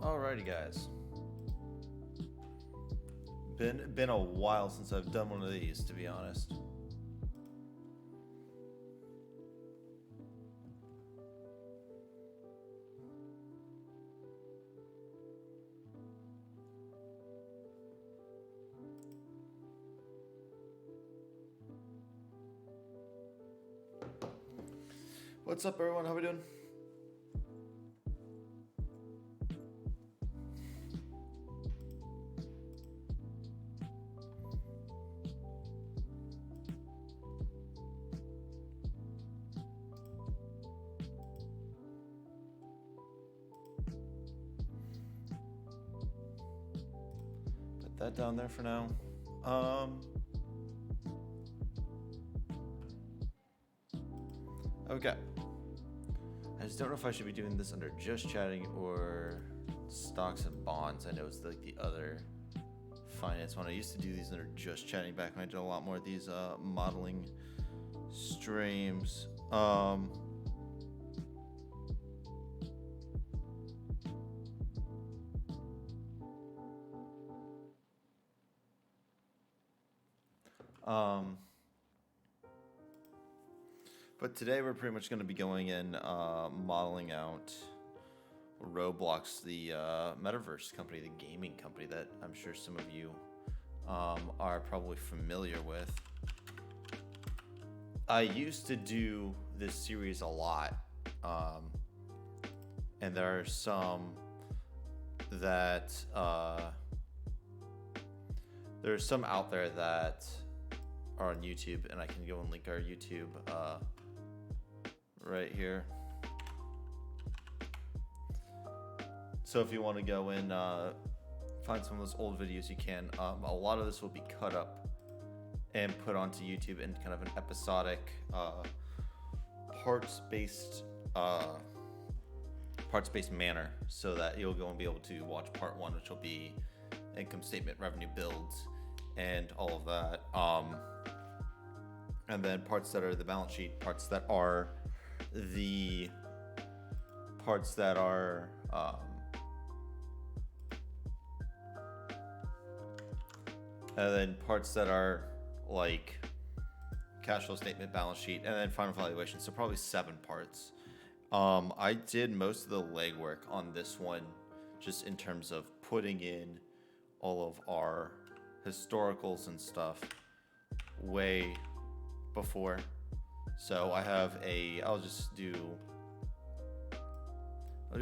Alrighty, guys. Been a while since I've done one of these, to be honest. What's up, everyone? How we doing? Put that down there for now. Okay. I just don't know if I should be doing this under just chatting or stocks and bonds. I know it's like the other finance one. I used to do these under just chatting back when I did a lot more of these modeling streams. But today we're pretty much going to be going in modeling out Roblox, the Metaverse company, the gaming company that I'm sure some of you are probably familiar with. I used to do this series a lot, and there are some that there's some out there that are on YouTube, and I can go and link our YouTube right here. So if you want to go and find some of those old videos, you can. A lot of this will be cut up and put onto YouTube in kind of an episodic, parts-based manner, so that you'll go and be able to watch part one, which will be income statement, revenue builds, and all of that. And then parts that are the balance sheet, parts that are the parts that are and then parts that are like cash flow statement, balance sheet, and then final valuation. So probably 7 parts. I did most of the legwork on this one, just in terms of putting in all of our historicals and stuff way before. So I have I'll do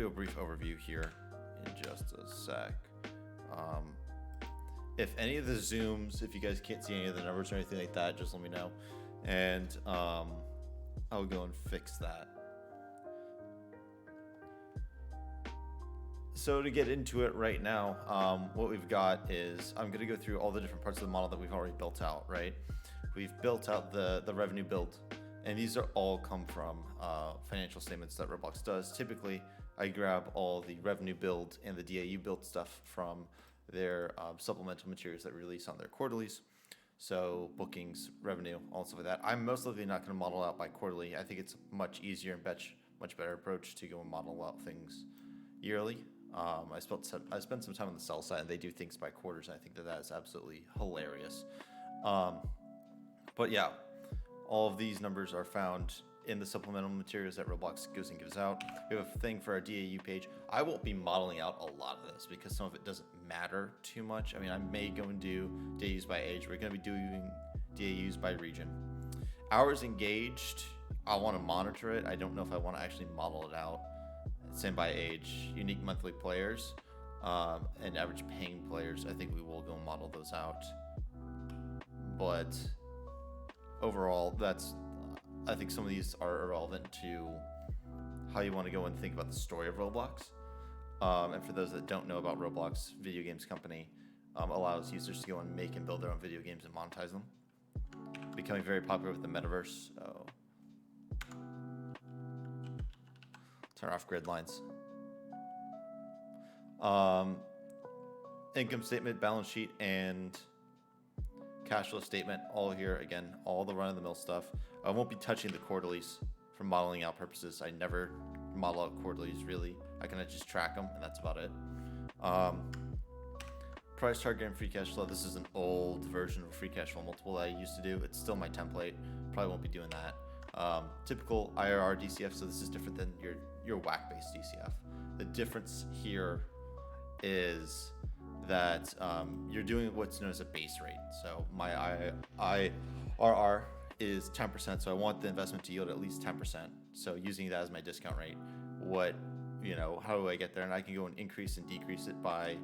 a brief overview here in just a sec. If any of the zooms, if you guys can't see any of the numbers or anything like that, just let me know, and I'll go and fix that. So to get into it right now, what we've got is I'm going to go through all the different parts of the model that we've already built out, right? We've built out the revenue build, and these are all come from financial statements that Roblox does. Typically, I grab all the revenue build and the DAU build stuff from their supplemental materials that we release on their quarterlies. So bookings, revenue, all stuff like that. I'm most likely not going to model out by quarterly. I think it's a much easier and much better approach to go and model out things yearly. I spent some time on the sell side, and they do things by quarters, and I think that is absolutely hilarious. But yeah, all of these numbers are found in the supplemental materials that Roblox goes and gives out. We have a thing for our DAU page. I won't be modeling out a lot of this because some of it doesn't matter too much. I mean, I may go and do DAUs by age. We're going to be doing DAUs by region. Hours engaged, I want to monitor it. I don't know if I want to actually model it out. Same by age. Unique monthly players and average paying players, I think we will go model those out. But overall, I think some of these are irrelevant to how you want to go and think about the story of Roblox. And for those that don't know about Roblox, video games company allows users to go and make and build their own video games and monetize them. Becoming very popular with the Metaverse. So turn off grid lines. Income statement, balance sheet, and cash flow statement, all here. Again, all the run-of-the-mill stuff. I won't be touching the quarterlies for modeling out purposes. I never model out quarterlies, really. I kind of just track them, and that's about it. Price target and free cash flow. This is an old version of a free cash flow multiple that I used to do. It's still my template. Probably won't be doing that. Typical IRR DCF. So this is different than your WACC based DCF. The difference here is that you're doing what's known as a base rate. So my IRR is 10%. So I want the investment to yield at least 10%. So using that as my discount rate, how do I get there? And I can go and increase and decrease it by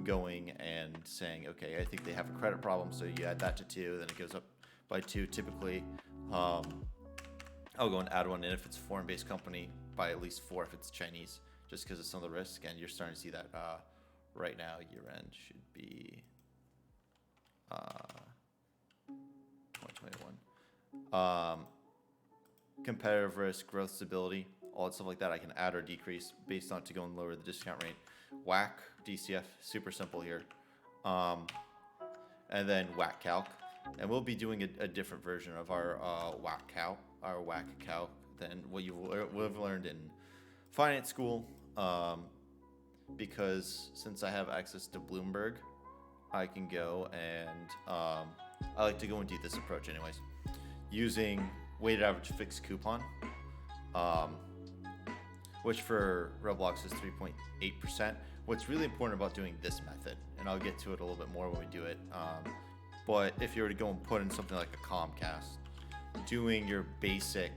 going and saying, okay, I think they have a credit problem. So you add that to 2, then it goes up by 2 typically. I'll go and add 1 in if it's a foreign-based company, by at least 4 if it's Chinese, just because of some of the risk. And you're starting to see that right now. Year end should be 2021. Competitive risk, growth, stability, all that stuff like that. I can add or decrease based on to go and lower the discount rate. WACC, DCF, super simple here. And then WACC calc. And we'll be doing a different version of our WACC calc than what you would have learned in finance school. Because since I have access to Bloomberg, I can go and I like to go and do this approach anyways, using weighted average fixed coupon, which for Roblox is 3.8%. What's really important about doing this method, and I'll get to it a little bit more when we do it, but if you were to go and put in something like a Comcast, doing your basic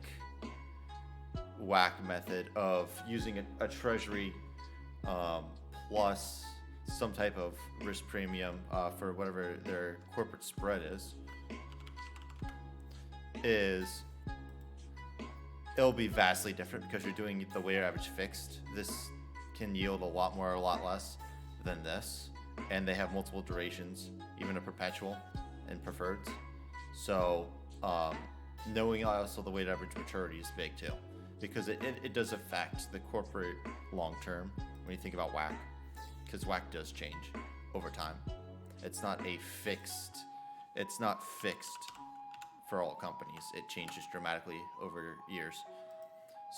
WACC method of using a treasury plus some type of risk premium for whatever their corporate spread is it'll be vastly different because you're doing the weighted average fixed. This can yield a lot more, a lot less than this, and they have multiple durations, even a perpetual and preferreds. So knowing also the weighted average maturity is big too, because it does affect the corporate long term when you think about WACC, because WACC does change over time. It's not fixed for all companies. It changes dramatically over years.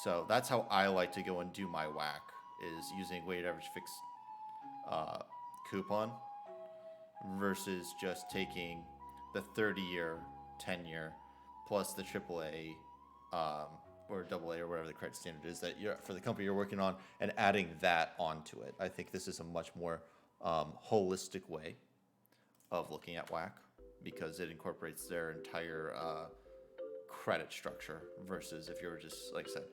So that's how I like to go and do my WACC, is using weighted average fixed coupon versus just taking the 30-year, 10-year plus the AAA or AA or whatever the credit standard is that you're for the company you're working on, and adding that onto it. I think this is a much more holistic way of looking at WACC, because it incorporates their entire credit structure, versus if you were just, like I said,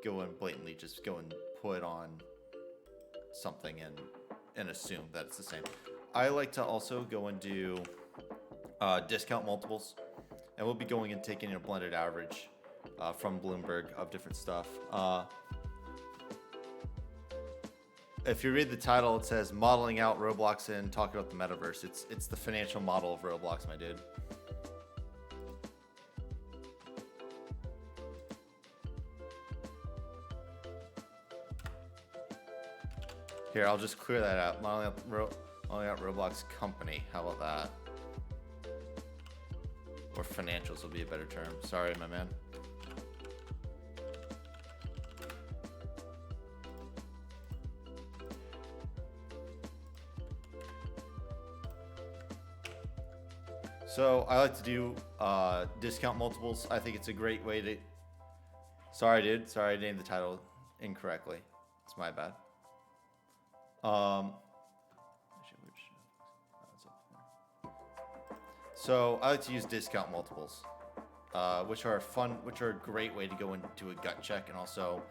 go and blatantly just go and put on something and assume that it's the same. I like to also go and do discount multiples, and we'll be going and taking a blended average from Bloomberg of different stuff. If you read the title, it says modeling out Roblox and talking about the metaverse. It's the financial model of Roblox, my dude. Here, I'll just clear that out. Modeling out Roblox company. How about that? Or financials will be a better term. Sorry, my man. So I like to do discount multiples. I think it's a great way to... Sorry, dude. Sorry, I named the title incorrectly. It's my bad. So I like to use discount multiples, which are a great way to go into a gut check, and also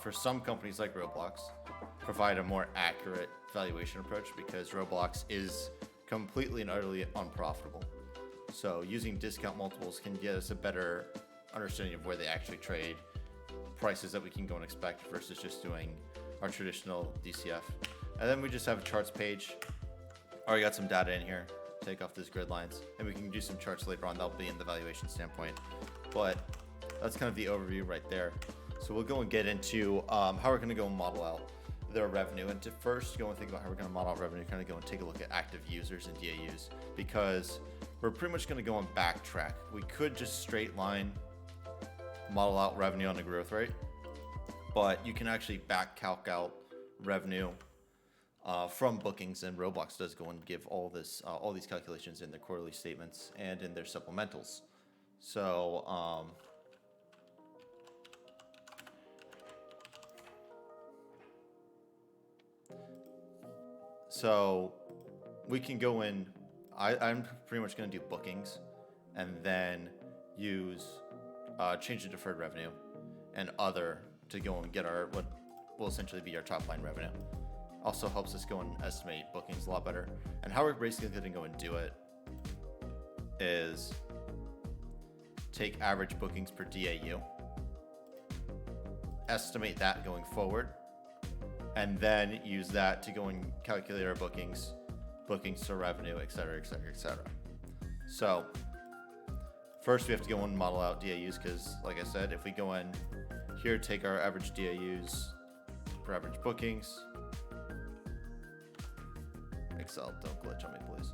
for some companies like Roblox, provide a more accurate valuation approach, because Roblox is completely and utterly unprofitable. So using discount multiples can get us a better understanding of where they actually trade, prices that we can go and expect, versus just doing our traditional DCF. And then we just have a charts page. Already got some data in here. Take off these grid lines, and we can do some charts later on. That'll be in the valuation standpoint, but that's kind of the overview right there. So we'll go and get into how we're going to go and model out their revenue. And to first go and think about how we're going to model out revenue, kind of go and take a look at active users and DAUs, because we're pretty much going to go and backtrack. We could just straight line model out revenue on the growth rate, but you can actually back calc out revenue from bookings, and Roblox does go and give all these calculations in their quarterly statements and in their supplementals. So we can go in. I'm pretty much going to do bookings, and then use change the deferred revenue and other to go and get our what will essentially be our top line revenue. Also helps us go and estimate bookings a lot better. And how we're basically going to go and do it is take average bookings per DAU, estimate that going forward, and then use that to go and calculate our bookings to revenue, et cetera, et cetera, et cetera. So first we have to go and model out DAUs, because like I said, if we go in here, take our average DAUs for average bookings. Excel, don't glitch on me, please.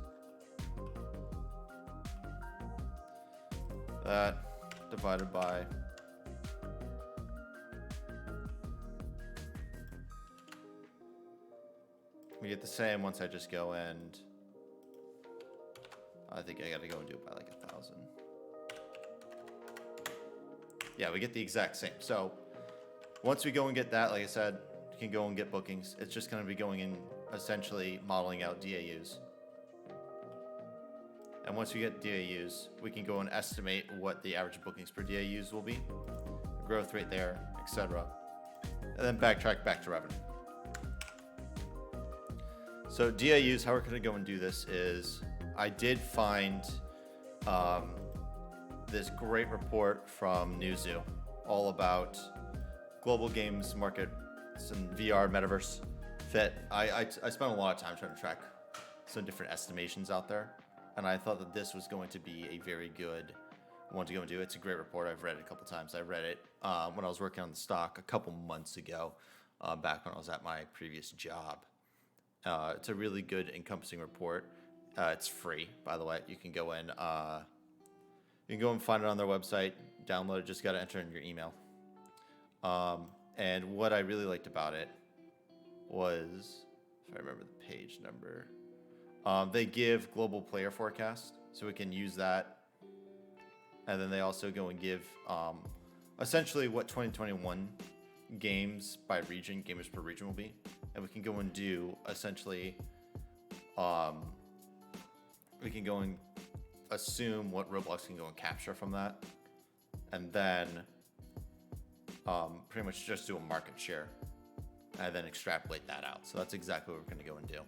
That divided by we get the same once I just go and I think I gotta go and do it by like 1,000. Yeah, we get the exact same. So once we go and get that, like I said, you can go and get bookings. It's just gonna be going in essentially modeling out DAUs. And once we get DAUs, we can go and estimate what the average bookings per DAUs will be, growth rate there, etc. And then backtrack back to revenue. So DAUs, how we're going to go and do this is, I did find this great report from Newzoo all about global games markets and VR, Metaverse, fit. I spent a lot of time trying to track some different estimations out there, and I thought that this was going to be a very good one to go and do. It's a great report. I've read it a couple times. I read it when I was working on the stock a couple months ago, back when I was at my previous job. It's a really good encompassing report. It's free, by the way. You can go in. You can go and find it on their website. Download it. Just got to enter in your email. And what I really liked about it was, if I remember the page number, they give global player forecast, so we can use that. And then they also go and give essentially what 2021 games by region, gamers per region will be. And we can go and do essentially, we can go and assume what Roblox can go and capture from that. And then pretty much just do a market share and then extrapolate that out. So that's exactly what we're going to go and do.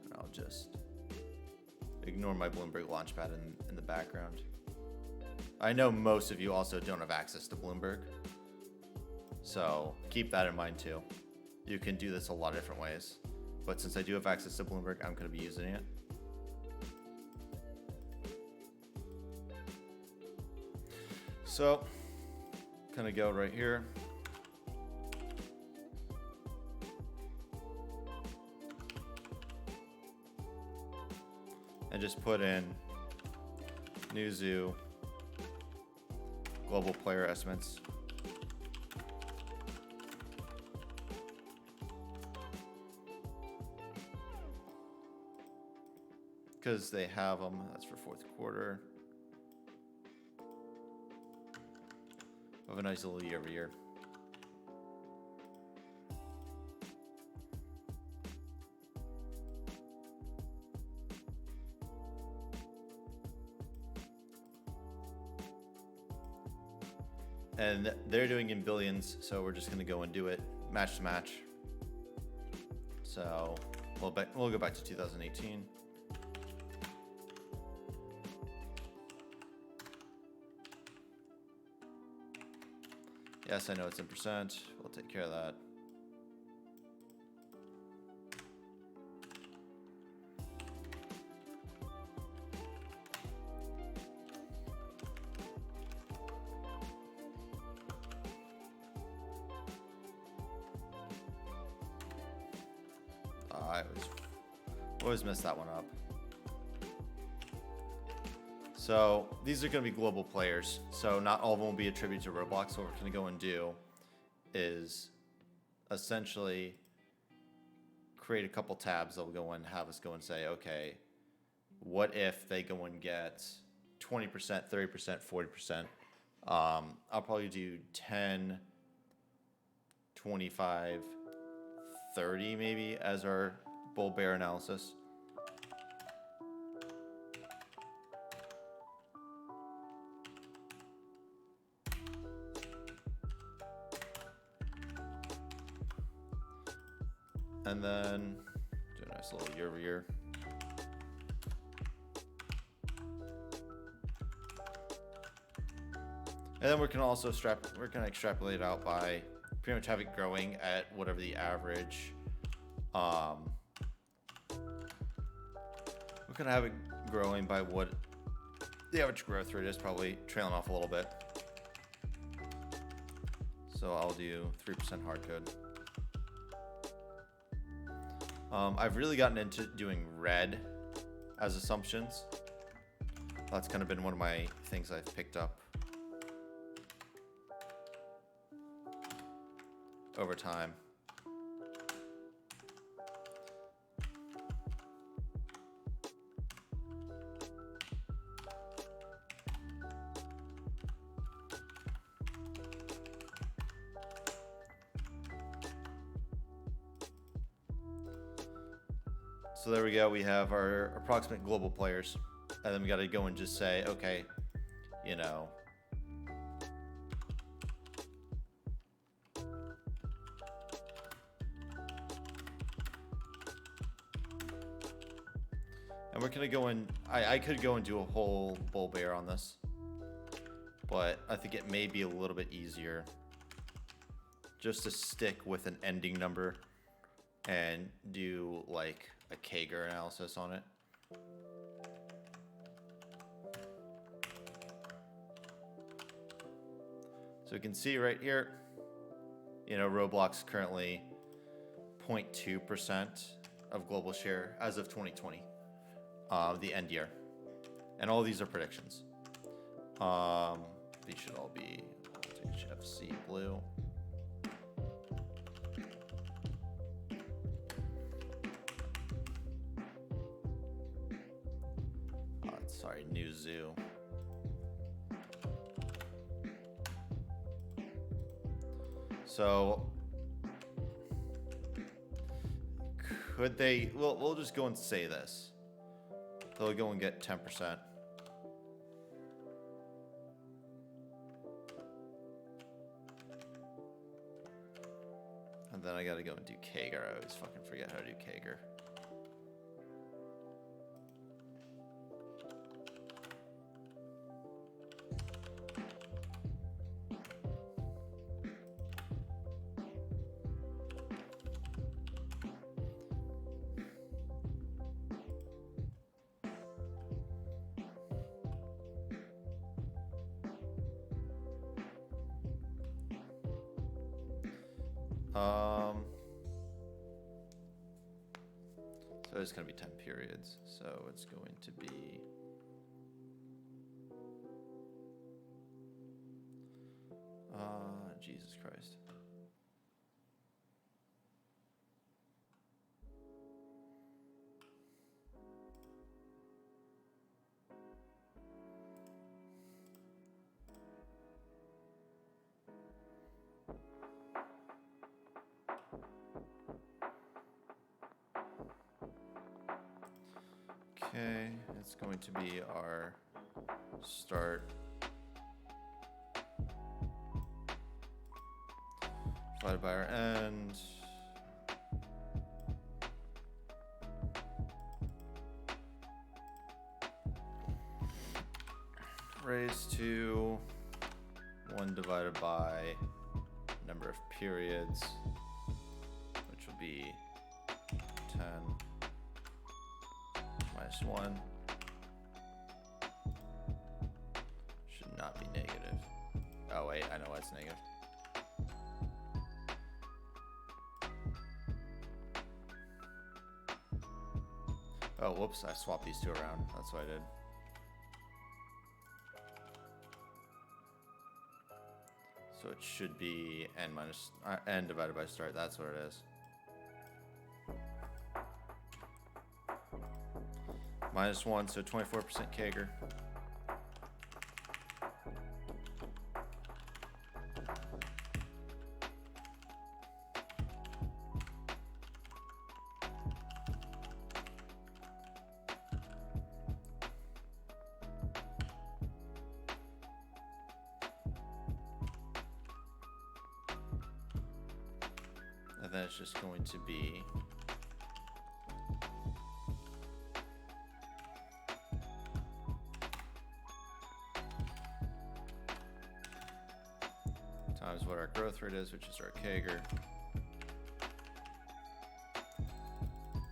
And I'll just ignore my Bloomberg Launchpad in the background. I know most of you also don't have access to Bloomberg, so keep that in mind too. You can do this a lot of different ways, but since I do have access to Bloomberg, I'm going to be using it. So, kind of go right here. And just put in Newzoo global player estimates. Because they have them. That's for fourth quarter. Of a nice little year over year. And they're doing in billions, so we're just going to go and do it match to match. So we'll go back to 2018. Yes, I know it's in percent. We'll take care of that. I always mess that one up. So these are going to be global players. So not all of them will be attributed to Roblox. So what we're going to go and do is essentially create a couple tabs that will go and have us go and say, okay, what if they go and get 20%, 30%, 40%? I'll probably do 10, 25, 30 maybe as our bull bear analysis. And then do a nice little year over year. And then we can also extrapolate it out by pretty much have it growing at whatever the average. We're gonna have it growing by what the average growth rate is, probably trailing off a little bit. So I'll do 3% hard code. I've really gotten into doing red as assumptions. That's kind of been one of my things I've picked up over time. So there we go. We have our approximate global players. And then we got to go and just say, okay, you know, and we're going to go and I could go and do a whole bull bear on this, but I think it may be a little bit easier just to stick with an ending number and do like a Kager analysis on it. So you can see right here, you know, Roblox currently 0.2% of global share as of 2020, the end year. And all these are predictions. These should all be voltage FC blue. Sorry, new zoo. So could they, we'll just go and say this. They'll go and get 10%. And then I gotta go and do Kager. I always fucking forget how to do Kager. So it's going to be 10 periods. So it's going to be Jesus Christ. Okay, it's going to be our start divided by our end. Raised to 1 divided by number of periods, which will be 10 minus 1. Should not be negative. Oh wait, I know why it's negative. Oh, whoops, I swapped these two around. That's what I did. So it should be n divided by start. That's what it is. -1, so 24% CAGR. And then it's just going to be times what our growth rate is, which is our CAGR.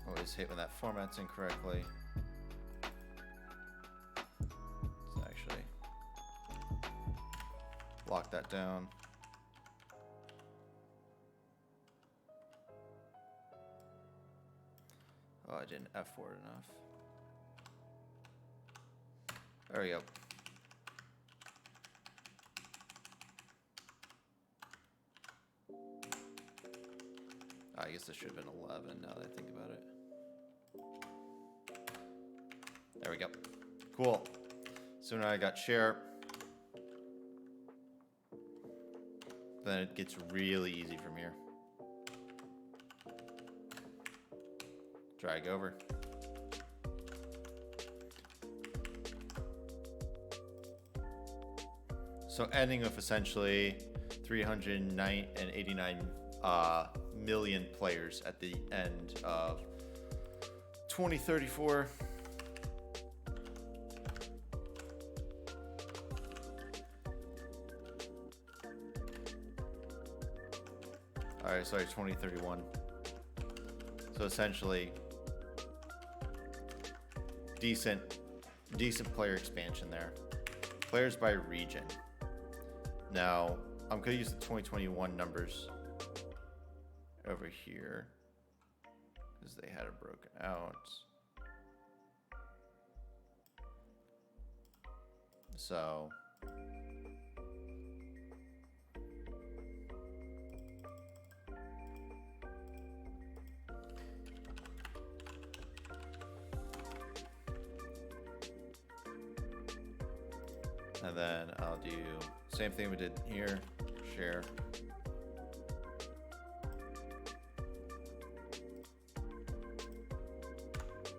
Always hate when that format's incorrectly. Let's actually lock that down. Oh, I didn't F4 it enough. There we go. I guess this should have been 11 now that I think about it. There we go. Cool. So now I got share. Then it gets really easy from here. Drag over. So ending with essentially 389 million players at the end of 2034. All right, sorry, 2031. So essentially, decent player expansion there. Players by region. Now, I'm going to use the 2021 numbers over here because they had it broken out. So and then I'll do same thing we did here, share.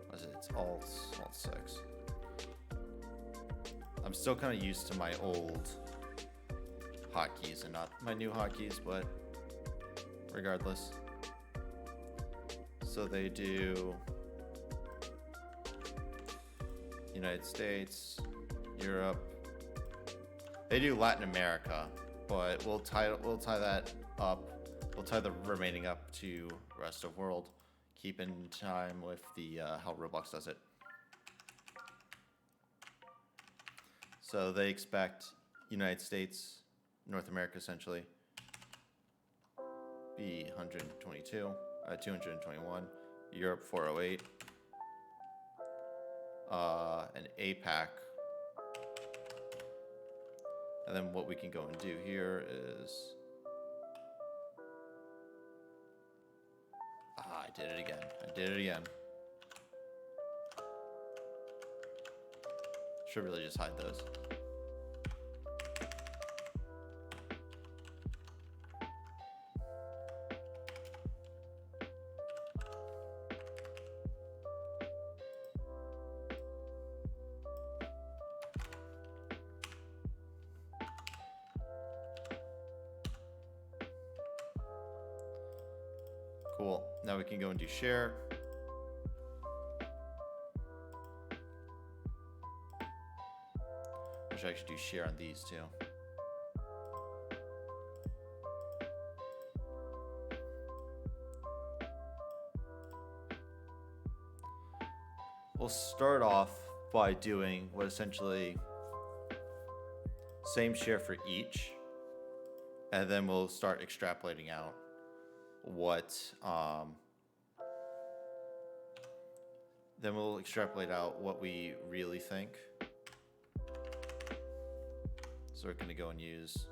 What is it? It's alt 6. I'm still kind of used to my old hotkeys and not my new hotkeys, but regardless. So they do United States, Europe. They do Latin America, but we'll tie that up. We'll tie the remaining up to rest of world, keep in time with the how Roblox does it. So they expect United States, North America essentially, be 122, 221, Europe 408, and APAC. And then what we can go and do here is, I did it again. Should really just hide those. Cool. Now we can go and do share. I should actually do share on these too. We'll start off by doing what essentially same share for each, and then we'll start extrapolating out what then we'll extrapolate out what we really think. So we're going to go and use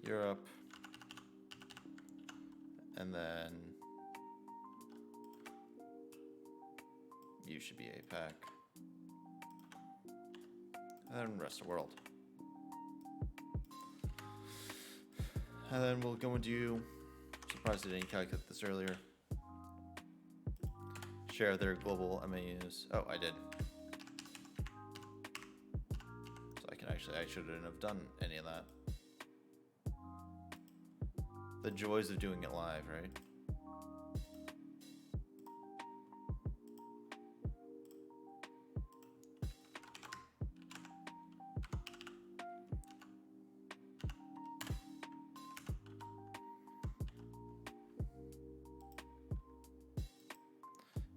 Europe, and then you should be APAC, and then rest of the world. And then we'll go and do, surprised I didn't calculate this earlier, share their global MAUs. Oh, I did. So I can actually, I shouldn't have done any of that. The joys of doing it live, right?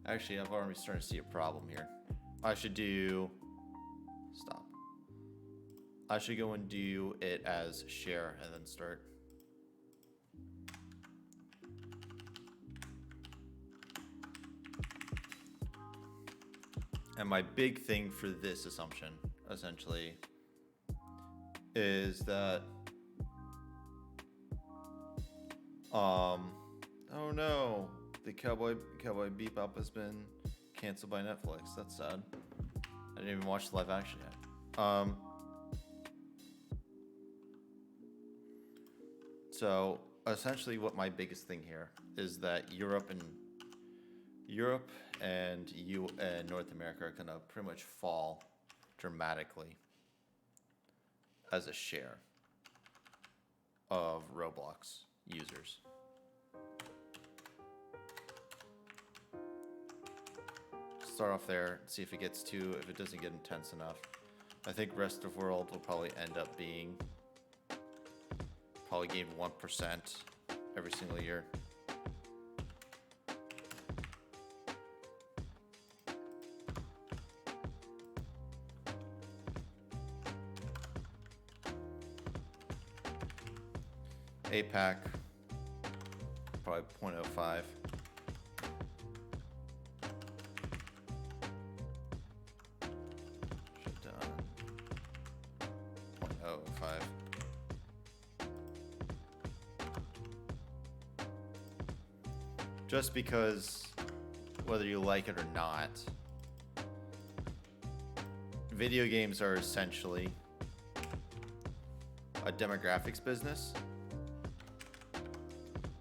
Actually, I've already started to see a problem here. I should do, stop. I should go and do it as share and then start. And my big thing for this assumption, essentially, is that, oh no, the Cowboy Bebop has been canceled by Netflix. That's sad. I didn't even watch the live action yet. So essentially, what my biggest thing here is that Europe and North America are gonna pretty much fall dramatically as a share of Roblox users. Start off there, see if it gets too, if it doesn't get intense enough. I think rest of world will probably end up being, probably gain 1% every single year. APAC, probably 0.05. Shut down. 0.05. Just because, whether you like it or not, video games are essentially a demographics business.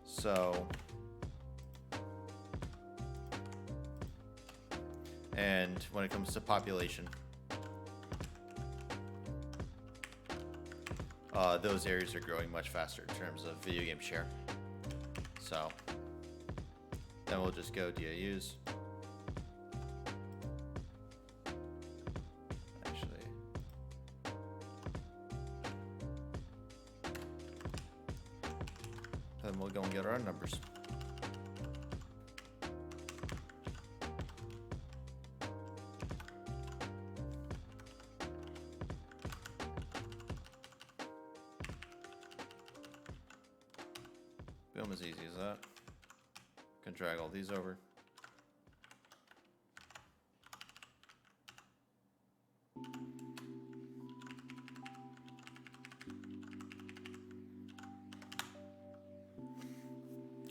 So, and when it comes to population, those areas are growing much faster in terms of video game share. So, then we'll just go DAUs. Then we'll go and get our own numbers. Boom, as easy as that. Can drag all these over.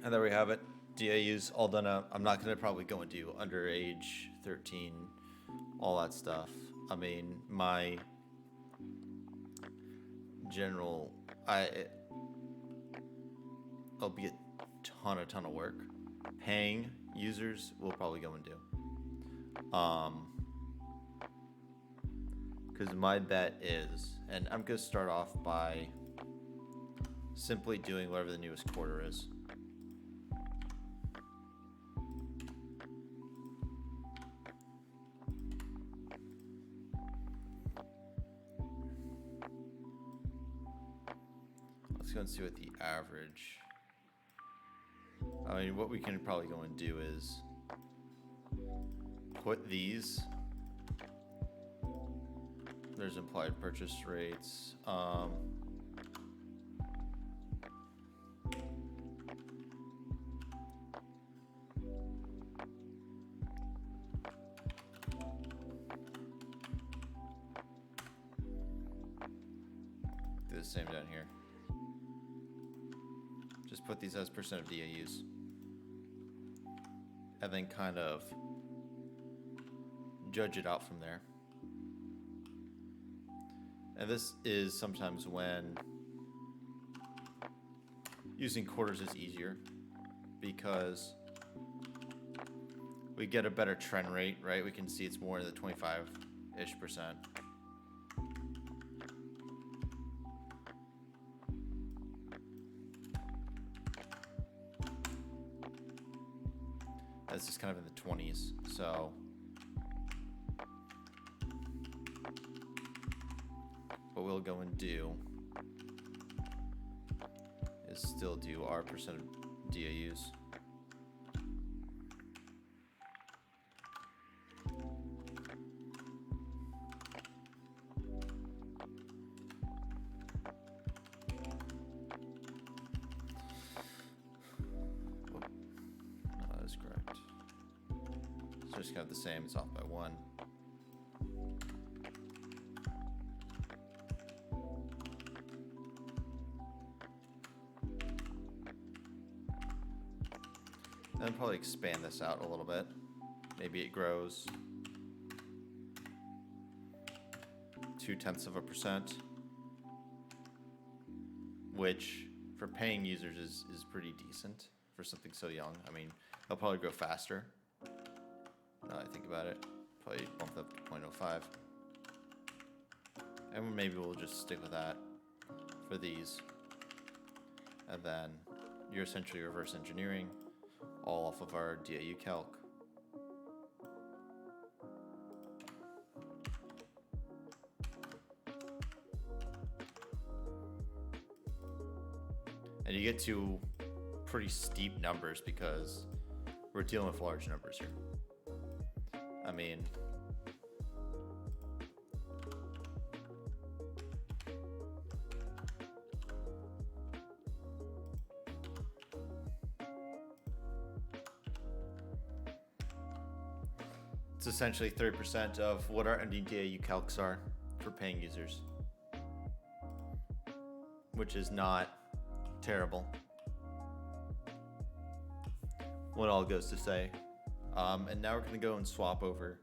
And there we have it. DAUs all done up. I'm not gonna probably go and do underage, 13, all that stuff. I mean, my general, it'll be a ton of work. Paying users will probably go and do. Because my bet is, and I'm gonna start off by simply doing whatever the newest quarter is. Let's go and see what the average. I mean, what we can probably go and do is put these. There's implied purchase rates. Do the same down here. Just put these as percent of DAUs. And then kind of judge it out from there. And this is sometimes when using quarters is easier because we get a better trend rate, right? We can see it's more in the 25-ish%. This is kind of in the 20s, so what we'll go and do is still do our percent of DAUs. Just kind of the same, it's off by 1. And probably expand this out a little bit. Maybe it grows 0.2%, which for paying users is pretty decent for something so young. I mean, it'll probably grow faster. Now I think about it, probably bump it up to 0.05. And maybe we'll just stick with that for these. And then you're essentially reverse engineering all off of our DAU calc. And you get to pretty steep numbers because we're dealing with large numbers here. I mean, it's essentially 30% of what our ending DAU calcs are for paying users, which is not terrible. What all goes to say. And now we're going to go and swap over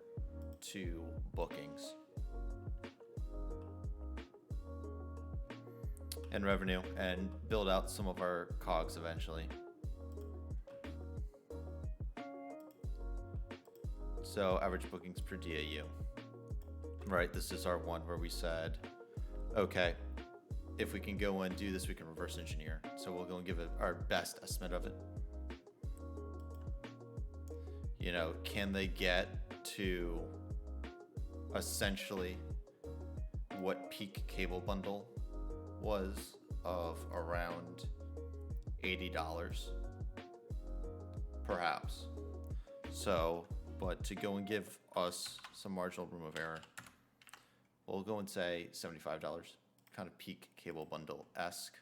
to bookings and revenue and build out some of our COGS eventually. So average bookings per DAU. Right, this is our one where we said, okay, if we can go and do this, we can reverse engineer. So we'll go and give it our best estimate of it. You know, can they get to essentially what peak cable bundle was of around $80? Perhaps. So, but to go and give us some marginal room of error, we'll go and say $75, kind of peak cable bundle-esque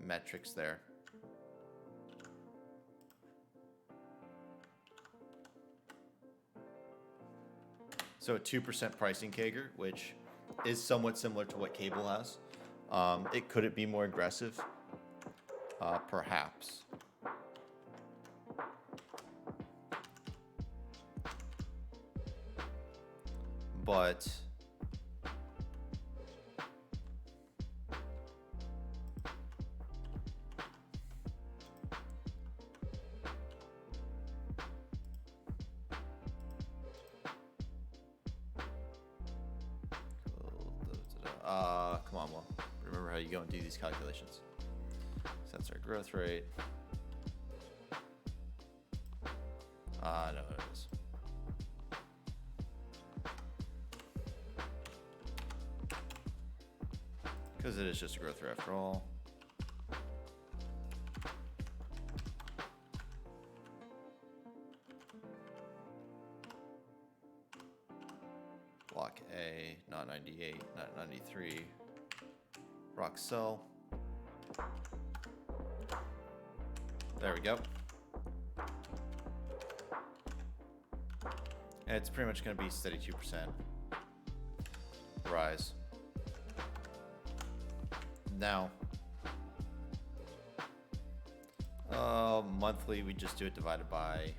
metrics there. So a 2% pricing CAGR, which is somewhat similar to what cable has. Could it be more aggressive? Perhaps. But come on, well, remember how you go and do these calculations. Sensor growth rate. No, it is. Because it is just a growth rate after all. Block A, not 98, not 93. Rock cell. There we go. And it's pretty much going to be steady 2% rise. Now, Monthly, we just do it divided by.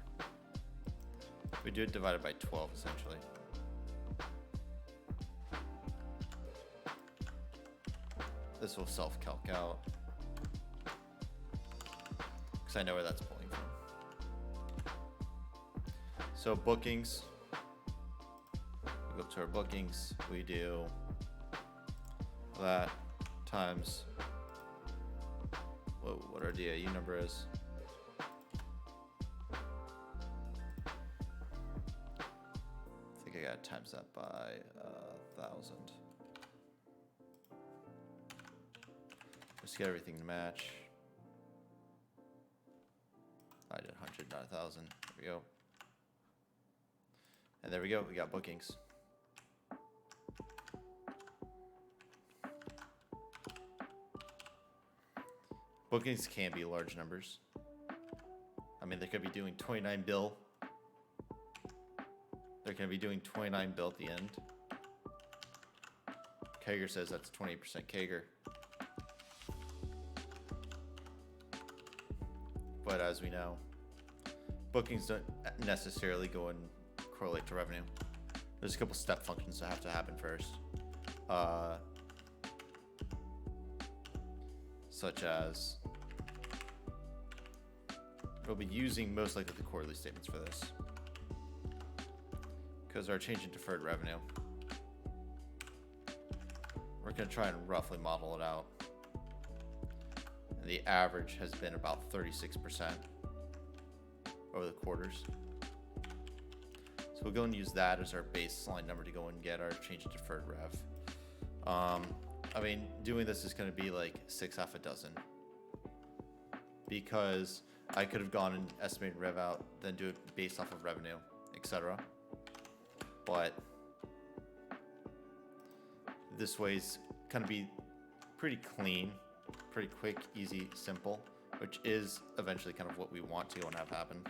We do it divided by 12 essentially. This will self-calc out because I know where that's pulling from. So bookings. We go up to our bookings. We do that times what our DAU number is. I think I gotta times that by 1,000. Just get everything to match. I did 100, not 1,000. There we go. And there we go. We got bookings. Bookings can be large numbers. I mean, they could be doing 29 bill. They're going to be doing 29 bill at the end. Kager says that's 20% Kager. But as we know, bookings don't necessarily go and correlate to revenue. There's a couple step functions that have to happen first. Such as, we'll be using most likely the quarterly statements for this. Because our change in deferred revenue, we're going to try and roughly model it out. And the average has been about 36% over the quarters. So we'll go and use that as our baseline number to go and get our change in deferred rev. I mean, doing this is going to be like 6 half a dozen. Because I could have gone and estimated rev out, then do it based off of revenue, etc. But this way's kind of be pretty clean, pretty quick, easy, simple, which is eventually kind of what we want to go and have happen.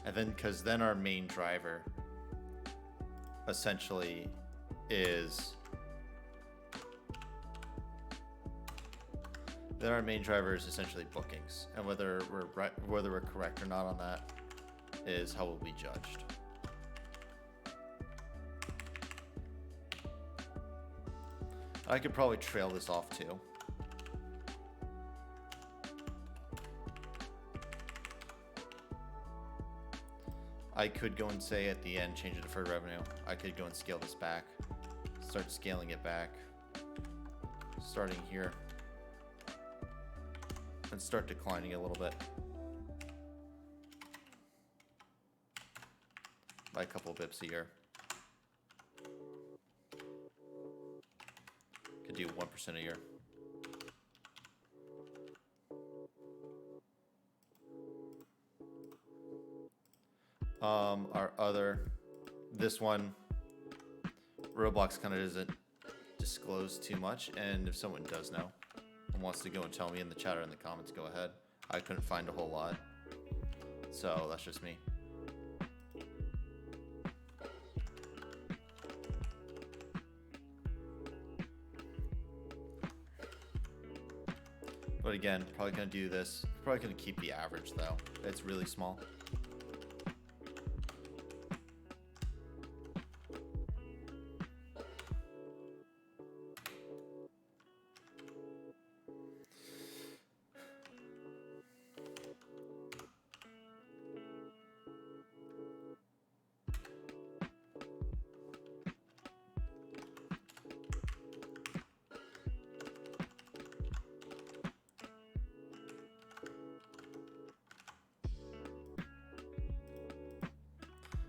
And then, because then our main driver essentially is, essentially bookings, and whether we're correct or not on that is how we'll be judged. I could probably trail this off too. I could go and say at the end, change the deferred revenue. I could go and scale this back, start scaling it back, starting here, and start declining a little bit by a couple of bips a year. Could do 1% a year. Our other, this one, Roblox kind of doesn't disclose too much, and if someone does know and wants to go and tell me in the chat or in the comments, go ahead. I couldn't find a whole lot, so that's just me. But again, probably gonna do this. Probably gonna keep the average though. It's really small.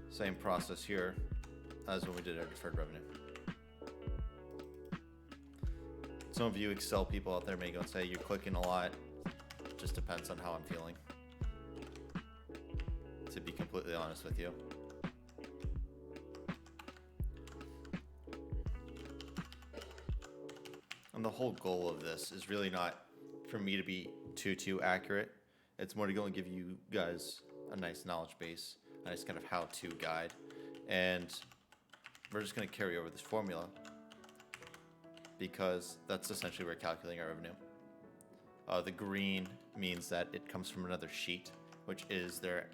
Same process here as when we did our deferred revenue. Some of you Excel people out there may go and say you're clicking a lot. It just depends on how I'm feeling, to be completely honest with you. And the whole goal of this is really not for me to be too accurate. It's more to go and give you guys a nice knowledge base, a nice kind of how-to guide. And we're just going to carry over this formula because that's essentially where we're calculating our revenue. The green means that it comes from another sheet, which is their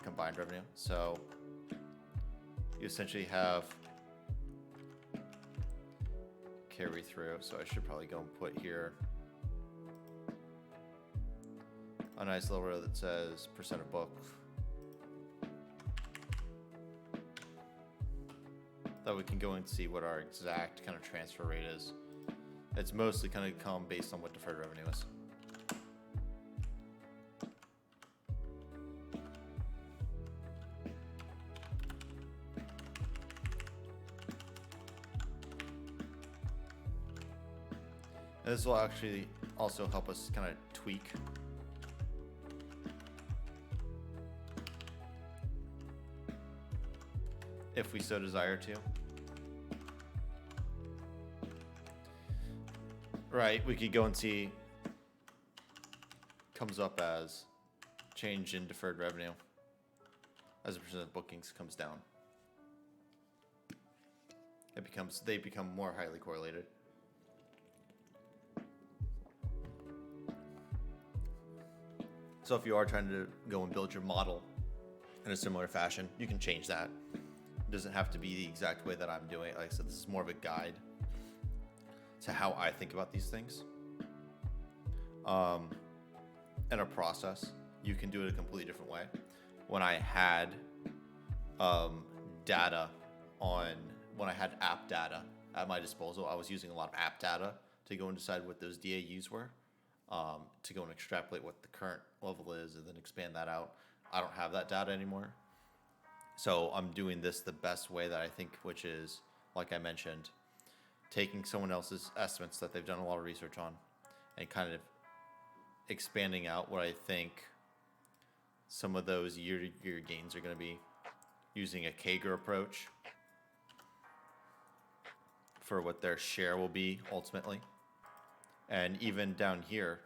combined revenue. So you essentially have carry through. So I should probably go and put here a nice little row that says percent of book. That we can go and see what our exact kind of transfer rate is. It's mostly kind of come based on what deferred revenue is. And this will actually also help us kind of tweak if we so desire to. Right, we could go and see, comes up as change in deferred revenue as a percent of bookings comes down. They become more highly correlated. So if you are trying to go and build your model in a similar fashion, you can change that. It doesn't have to be the exact way that I'm doing it. Like I said, this is more of a guide to how I think about these things. And a process, you can do it a completely different way. When I had when I had app data at my disposal, I was using a lot of app data to go and decide what those DAUs were, to go and extrapolate what the current level is and then expand that out. I don't have that data anymore. So I'm doing this the best way that I think, which is, like I mentioned, taking someone else's estimates that they've done a lot of research on and kind of expanding out what I think some of those year-to-year gains are going to be, using a CAGR approach for what their share will be ultimately. And even down here,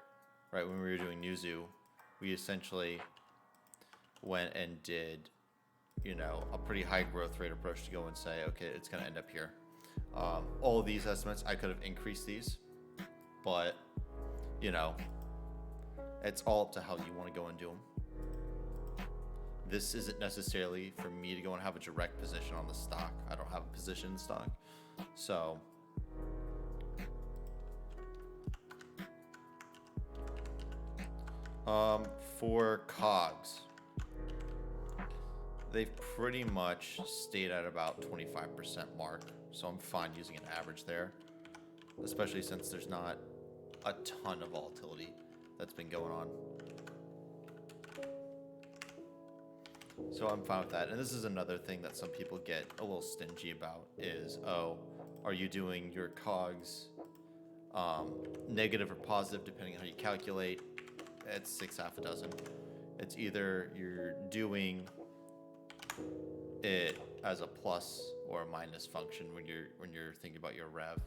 right, when we were doing Newzoo, we essentially went and did, a pretty high growth rate approach to go and say, okay, it's going to end up here. All of these estimates, I could have increased these, but, it's all up to how you want to go and do them. This isn't necessarily for me to go and have a direct position on the stock. I don't have a position in stock. So, for COGS, they've pretty much stayed at about 25% mark. So I'm fine using an average there, especially since there's not a ton of volatility that's been going on. So I'm fine with that. And this is another thing that some people get a little stingy about is, oh, are you doing your COGS negative or positive depending on how you calculate? It's 6 half a dozen. It's either you're doing it as a plus or a minus function when you're thinking about your rev.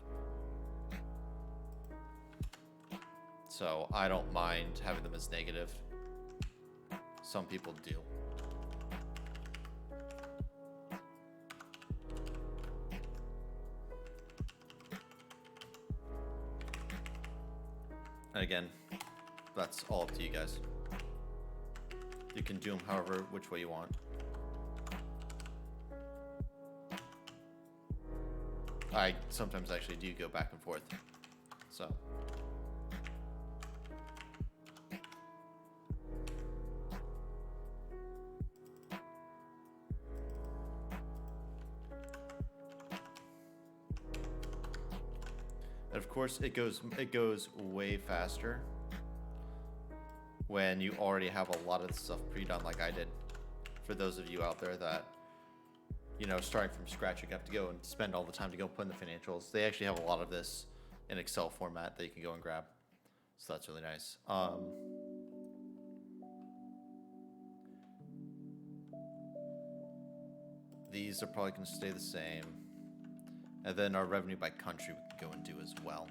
So I don't mind having them as negative. Some people do. And again, that's all up to you guys. You can do them however, which way you want. I sometimes actually do go back and forth. So. And of course, it goes way faster when you already have a lot of the stuff pre-done like I did. For those of you out there that, starting from scratch, you have to go and spend all the time to go put in the financials. They actually have a lot of this in Excel format that you can go and grab. So that's really nice. These are probably going to stay the same. And then our revenue by country we can go and do as well.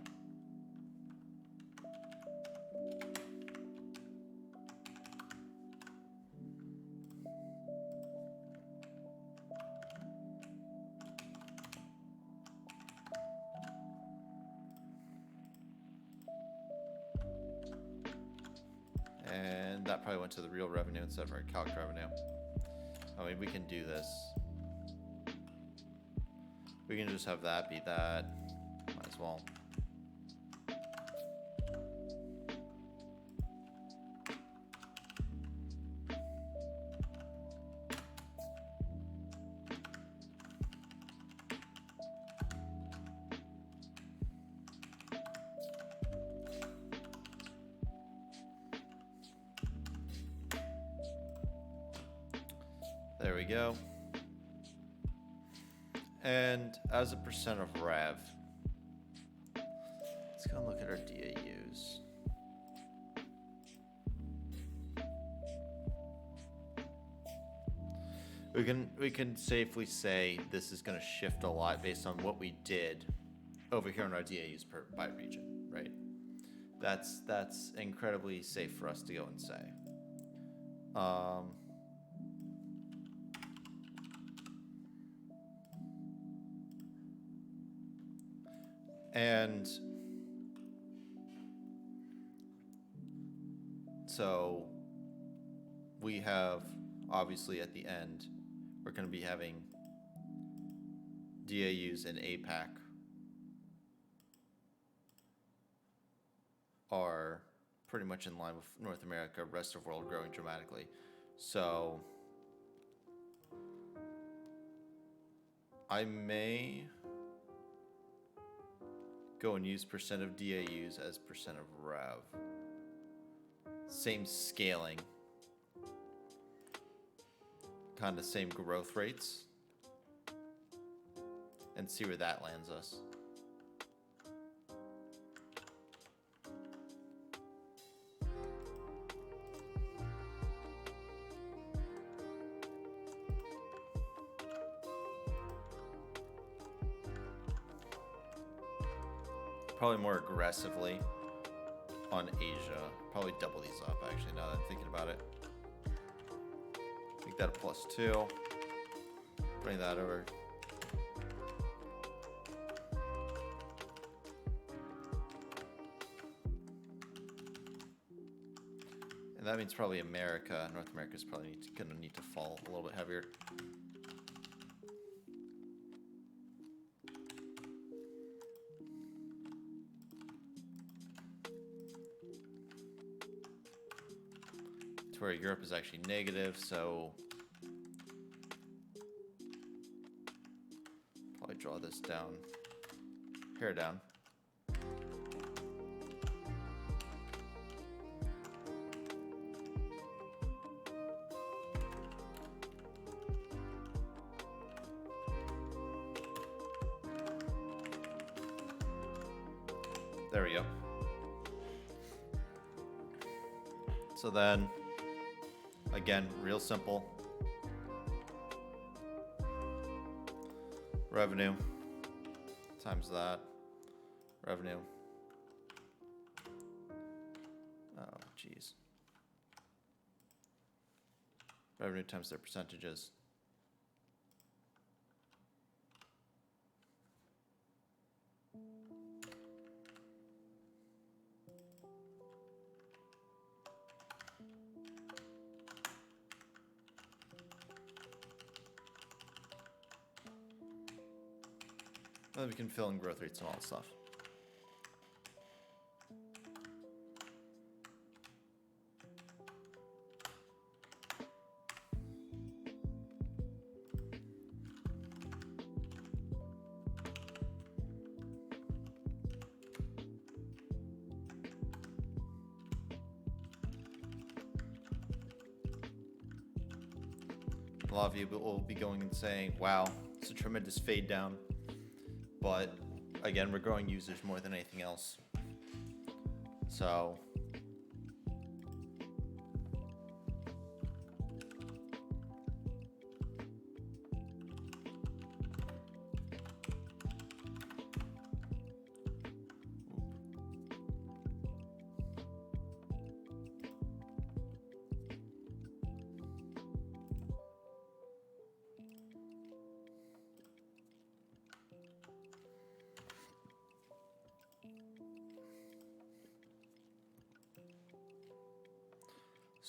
And that probably went to the real revenue instead of our calc revenue. I mean, we can do this. We can just have that be that. Might as well. There we go. And as a percent of rev, let's go and look at our DAUs. We can safely say this is going to shift a lot based on what we did over here on our DAUs by region, right? That's incredibly safe for us to go and say. And so we have, obviously at the end, we're going to be having DAUs in APAC are pretty much in line with North America, rest of the world growing dramatically. So I may go and use percent of DAUs as percent of rev. Same scaling. Kind of same growth rates. And see where that lands us. Probably more aggressively on Asia. Probably double these up, actually, now that I'm thinking about it. Make that a +2. Bring that over. And that means probably America. North America is probably going to need to fall a little bit heavier. Where Europe is actually negative, so probably draw this down, hair down. There we go. So then, again, real simple. Revenue times that. Revenue. Oh, geez. Revenue times their percentages. Then we can fill in growth rates and all that stuff. A lot of you will be going and saying, wow, it's a tremendous fade down. But again, we're growing users more than anything else. So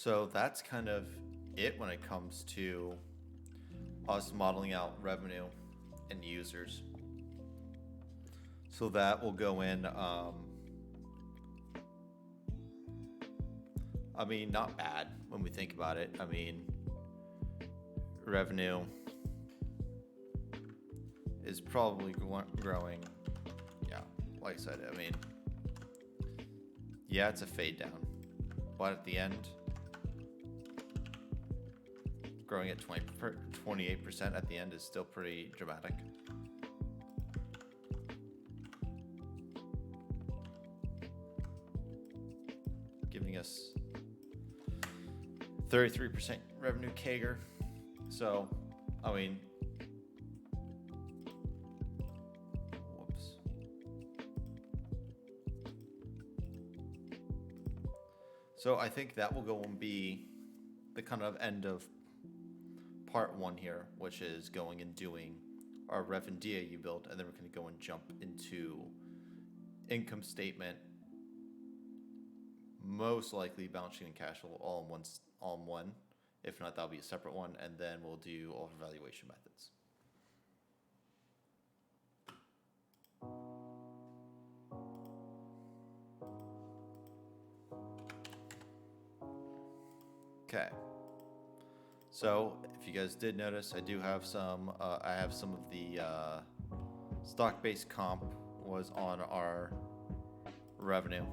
So that's kind of it when it comes to us modeling out revenue and users. So that will go in, I mean, not bad when we think about it. I mean, revenue is probably growing. Yeah, like I said, I mean, yeah, it's a fade down, but at the end, growing at 28% at the end is still pretty dramatic. Giving us 33% revenue CAGR. So, I mean, whoops. So I think that will go and be the kind of end of part one here, which is going and doing our Rev and DAU build, and then we're going to go and jump into income statement, most likely balance sheet and cash flow all in one. If not, that'll be a separate one, and then we'll do all of our valuation methods. Okay. So if you guys did notice, I do have some. I have some of the stock-based comp was on our revenue.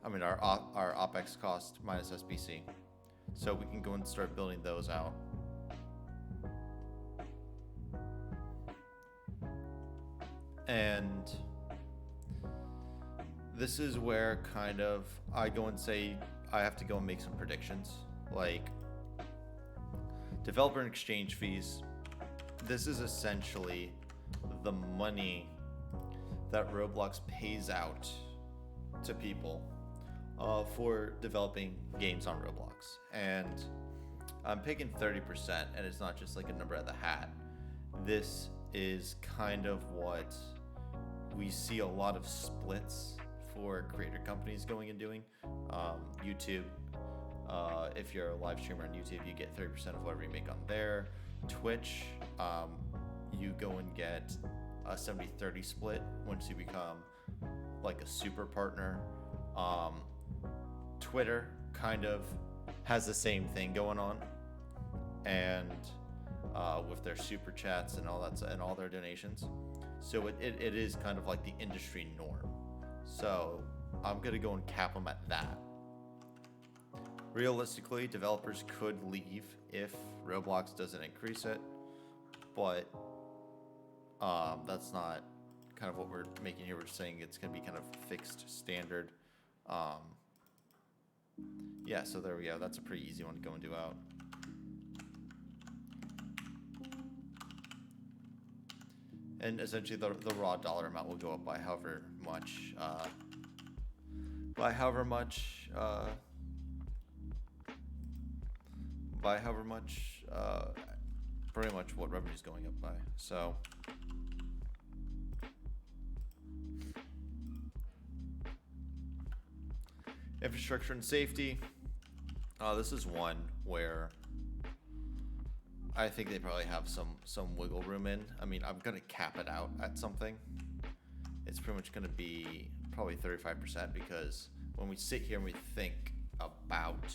I mean our OPEX cost minus SBC. So we can go and start building those out. And this is where kind of I go and say I have to go and make some predictions. Like developer and exchange fees. This is essentially the money that Roblox pays out to people for developing games on Roblox. And I'm picking 30%, and it's not just like a number at the hat. This is kind of what we see a lot of splits for creator companies going and doing. YouTube, if you're a live streamer on YouTube, you get 30% of whatever you make on there. Twitch, you go and get a 70-30 split once you become like a super partner. Twitter kind of has the same thing going on, and with their super chats and all that and all their donations. So it is kind of like the industry norm. So I'm gonna go and cap them at that. Realistically, developers could leave if Roblox doesn't increase it, but that's not kind of what we're making here. We're saying it's gonna be kind of fixed standard. Yeah, so there we go. That's a pretty easy one to go and do out. And essentially the raw dollar amount will go up by however much, pretty much what revenue is going up by. So infrastructure and safety. This is one where I think they probably have some wiggle room in. I mean, I'm gonna cap it out at something. It's pretty much gonna be probably 35%, because when we sit here and we think about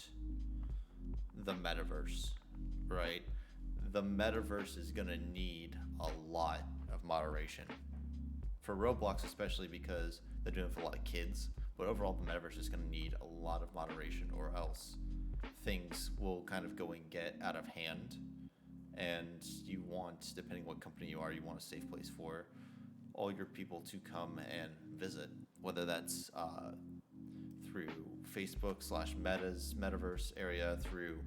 the metaverse, right? The metaverse is gonna need a lot of moderation. For Roblox especially, because they're doing it for a lot of kids. But overall, the metaverse is gonna need a lot of moderation, or else things will kind of go and get out of hand. And you want, depending what company you are, you want a safe place for all your people to come and visit, whether that's through Facebook / Meta's Metaverse area, through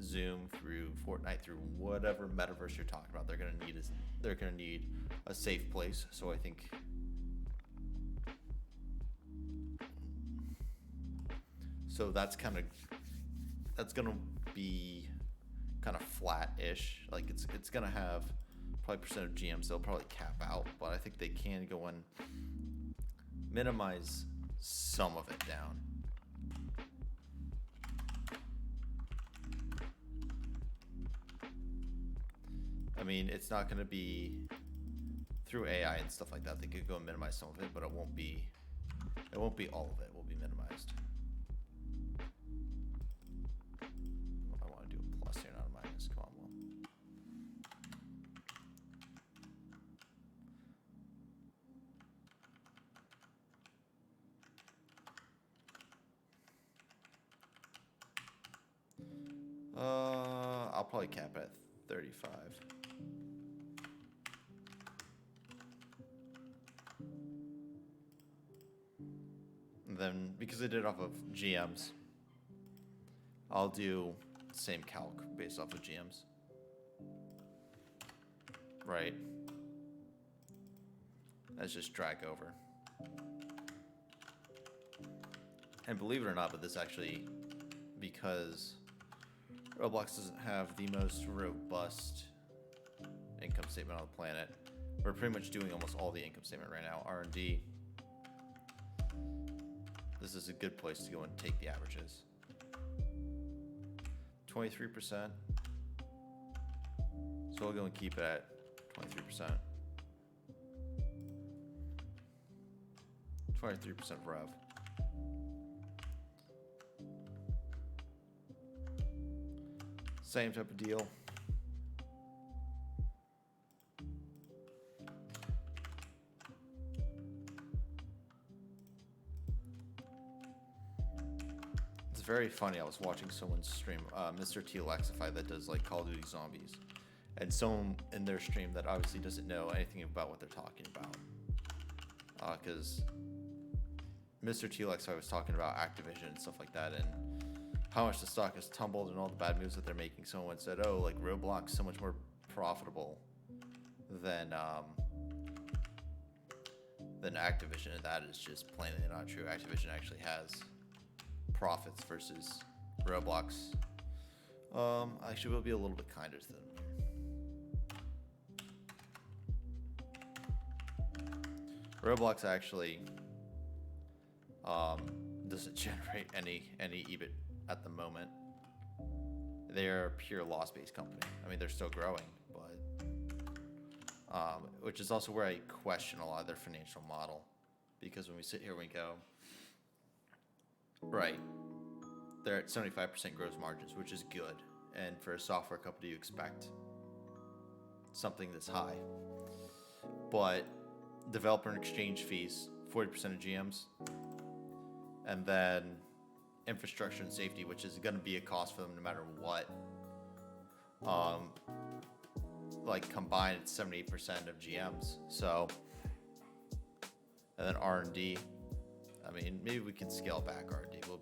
Zoom, through Fortnite, through whatever metaverse you're talking about. They're gonna need a safe place. So I think that's gonna be kind of flat-ish. Like it's gonna have probably percent of GMs they'll probably cap out, but I think they can go and minimize some of it down. I mean, it's not going to be through AI and stuff like that. They could go and minimize some of it, but it won't be all of it. It will be minimized. I want to do a plus here, not a minus. Come on, Will. I'll probably cap it at 35. And then, because I did it off of GMs, I'll do the same calc based off of GMs. Right? Let's just drag over. And believe it or not, but this actually, because Roblox doesn't have the most robust income statement on the planet, we're pretty much doing almost all the income statement right now. R&D. This is a good place to go and take the averages. 23%. So we'll go and keep it at 23%. 23% Rev. Same type of deal. It's very funny. I was watching someone stream, Mr. TLXify, that does like Call of Duty Zombies, and someone in their stream that obviously doesn't know anything about what they're talking about, because Mr. TLXify was talking about Activision and stuff like that, and how much the stock has tumbled and all the bad moves that they're making. Someone said, "Oh, like Roblox so much more profitable than Activision," and that is just plainly not true. Activision actually has profits versus Roblox. Actually, we'll be a little bit kinder to them here. Roblox actually doesn't generate any EBIT at the moment. They're a pure loss-based company. I mean, they're still growing, but which is also where I question a lot of their financial model, because when we sit here, we go, right, they're at 75% gross margins, which is good, and for a software company, you expect something this high. But developer and exchange fees, 40% of GMs, and then infrastructure and safety, which is going to be a cost for them no matter what. Like combined, it's 78% of GMs. So, and then R&D. I mean, maybe we can scale back R&D. We'll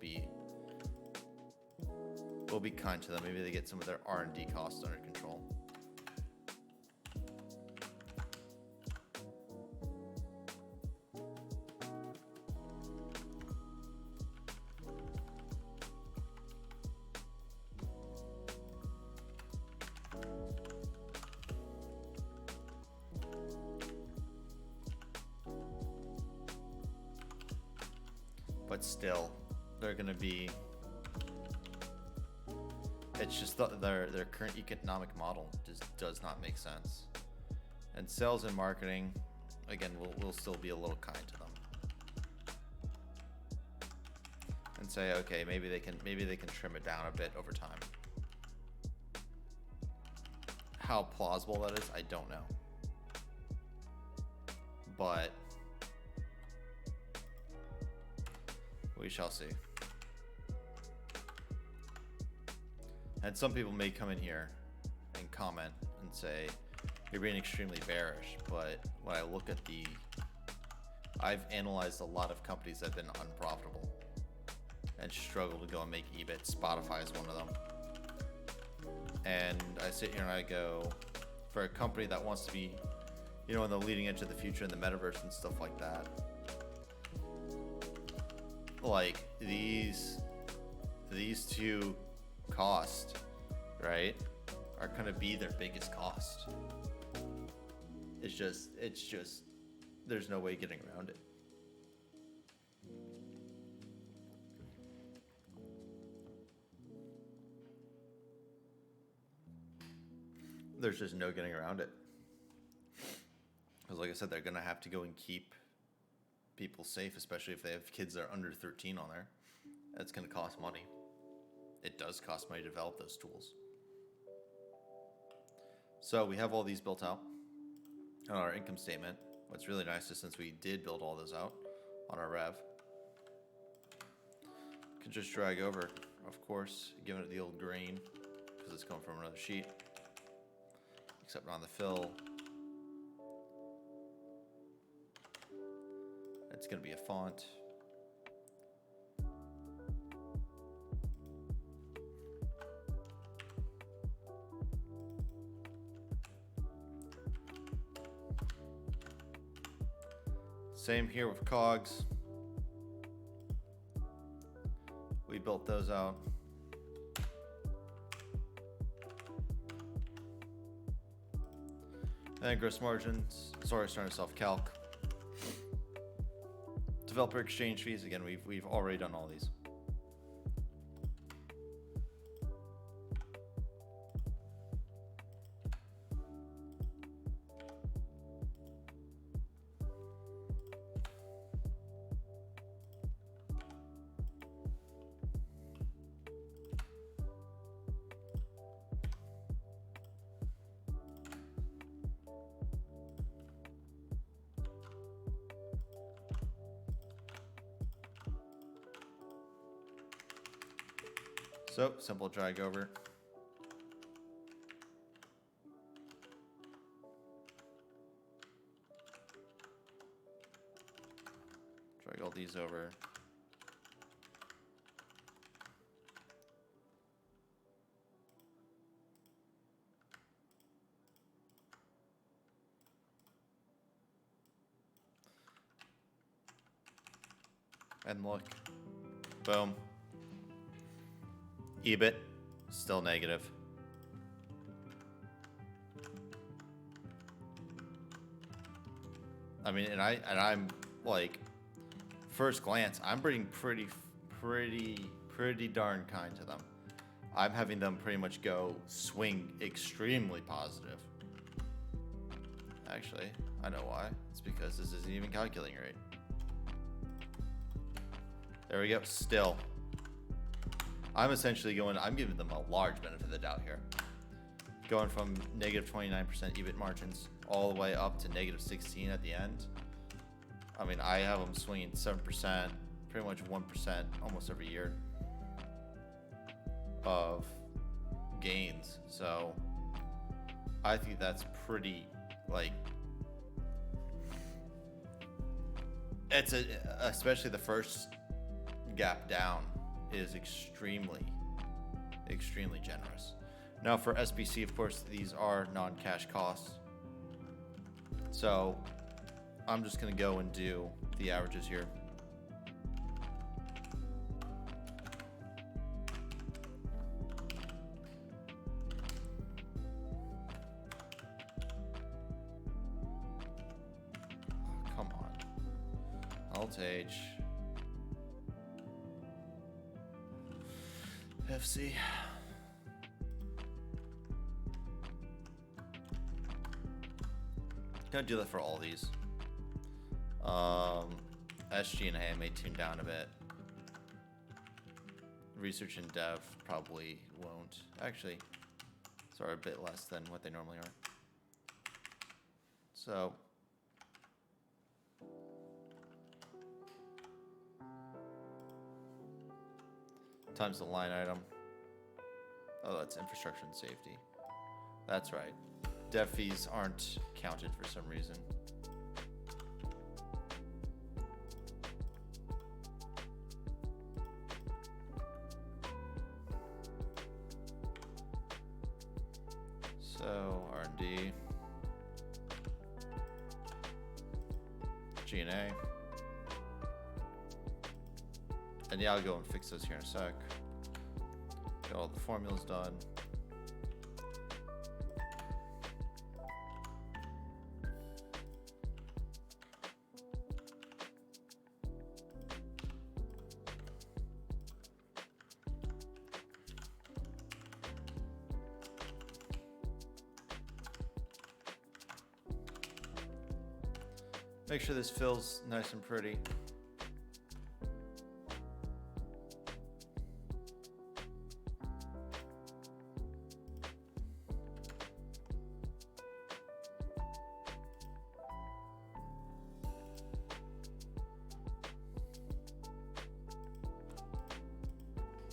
be kind to them. Maybe they get some of their R&D costs under control. But still, they're going to be, it's just their current economic model just does not make sense. And sales and marketing, again, we'll still be a little kind to them and say, okay, maybe they can trim it down a bit over time. How plausible that is, I don't know. But we shall see. And some people may come in here and comment and say, you're being extremely bearish, but when I look at I've analyzed a lot of companies that have been unprofitable and struggle to go and make EBIT. Spotify is one of them. And I sit here and I go, for a company that wants to be, you know, on the leading edge of the future in the metaverse and stuff like that, like these two costs, right, are gonna be their biggest cost. It's just there's no way getting around it. there's just no getting around it. Because like I said, they're going to have to go and keep people safe, especially if they have kids that are under 13 on there. That's going to cost money. It does cost money to develop those tools. So we have all these built out on our income statement. What's really nice is since we did build all those out on our rev, you can just drag over, of course, giving it the old grain because it's coming from another sheet, except on the fill. It's going to be a font. Same here with cogs. We built those out. And then gross margins. Sorry, starting to self-calc. Developer exchange fees. Again, we've already done all these. So, simple drag over. Drag all these over. And look. Boom. EBIT, still negative. I mean, and I'm like, first glance, I'm being pretty darn kind to them. I'm having them pretty much go swing extremely positive. Actually, I know why. It's because this isn't even calculating right. There we go. Still. I'm essentially I'm giving them a large benefit of the doubt here. Going from negative 29% EBIT margins all the way up to negative 16 at the end. I mean, I have them swinging 7%, pretty much 1% almost every year of gains. So I think that's pretty, like, it's especially the first gap down is extremely generous. Now for SBC, of course, these are non-cash costs. So I'm just going to go and do the averages here. Oh, come on. Alt-H. FC. Gonna do that for all these. SG and A may tune down a bit. Research and dev probably won't. Actually, sorry, a bit less than what they normally are. So times the line item. Oh, that's infrastructure and safety. That's right. Dev fees aren't counted for some reason. So R&D, G&A. And yeah, I'll go and fix this here in a sec. Got all the formulas done. Make sure this fills nice and pretty.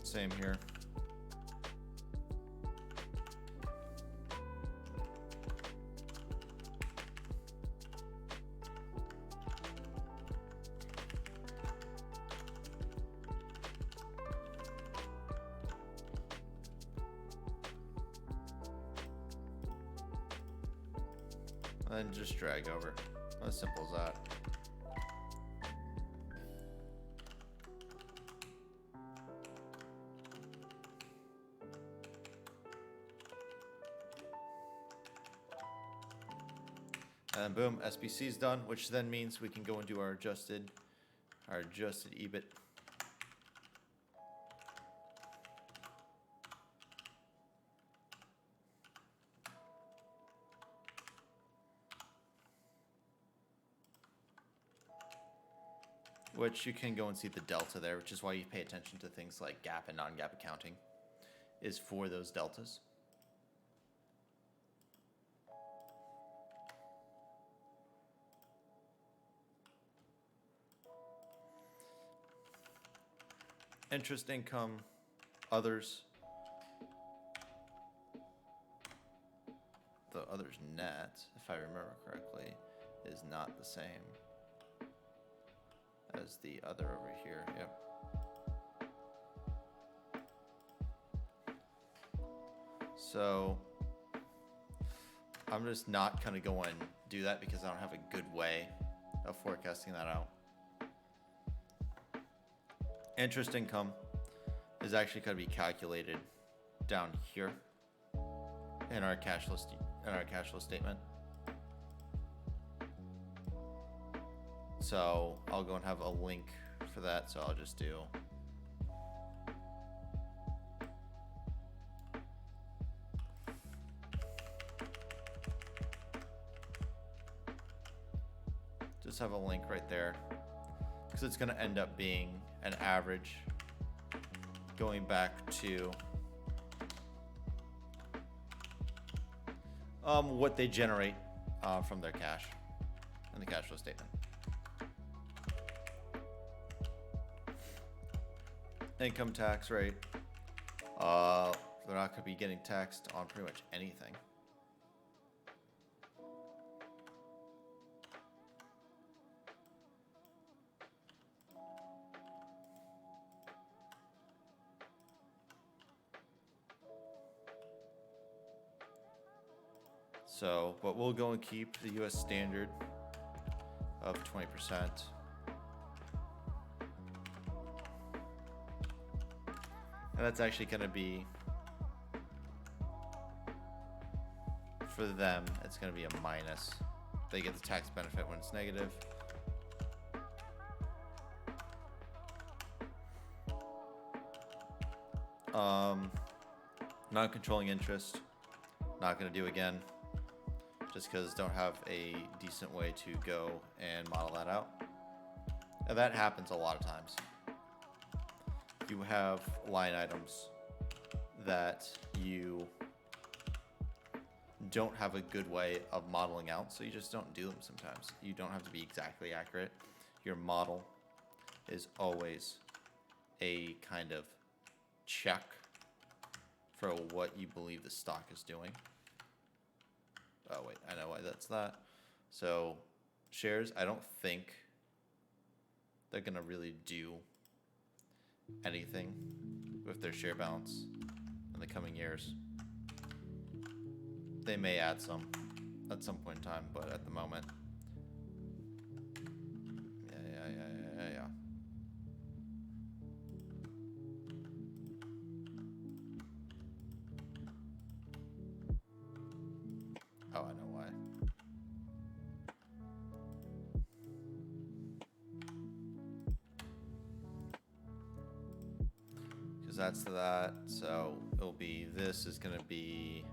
Same here. And just drag over. As simple as that. And boom, SBC is done, which then means we can go and do our adjusted EBIT. Which you can go and see the delta there, which is why you pay attention to things like GAAP and non-GAAP accounting, is for those deltas. Interest income, others. The others net, if I remember correctly, is not the same as the other over here. Yep. So I'm just not gonna go and do that because I don't have a good way of forecasting that out. Interest income is actually going to be calculated down here in our cash flow statement. So I'll go and have a link for that. So I'll just do have a link right there, because it's going to end up being an average going back to what they generate from their cash in the cash flow statement. Income tax rate. They're not going to be getting taxed on pretty much anything. So, but we'll go and keep the US standard of 20%. And that's actually going to be, for them, it's going to be a minus. They get the tax benefit when it's negative. Non-controlling interest, not going to do again, just because don't have a decent way to go and model that out. And that happens a lot of times. You have line items that you don't have a good way of modeling out, so you just don't do them sometimes. You don't have to be exactly accurate. Your model is always a kind of check for what you believe the stock is doing. Oh wait, I know why that's that. So shares, I don't think they're gonna really do anything with their share balance in the coming years. They may add some at some point in time, but at the moment, yeah. Oh, I know why. Because that's that. So it'll be, this is going to be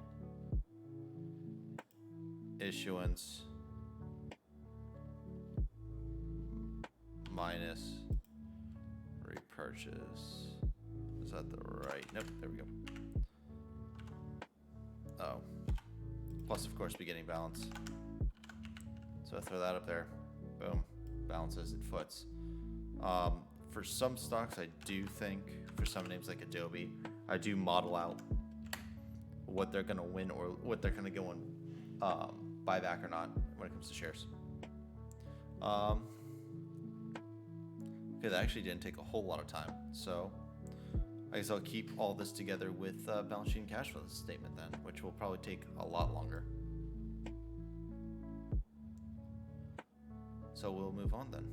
issuance minus repurchase. Is that the right? Nope, there we go. Oh. Plus, of course, beginning balance. So I throw that up there. Boom. Balances it foots. For some stocks, I do think, for some names like Adobe, I do model out what they're going to win or what they're going to go and buy back or not when it comes to shares. Okay, that actually didn't take a whole lot of time. So I guess I'll keep all this together with balance sheet and cash flow statement then, which will probably take a lot longer. So we'll move on then.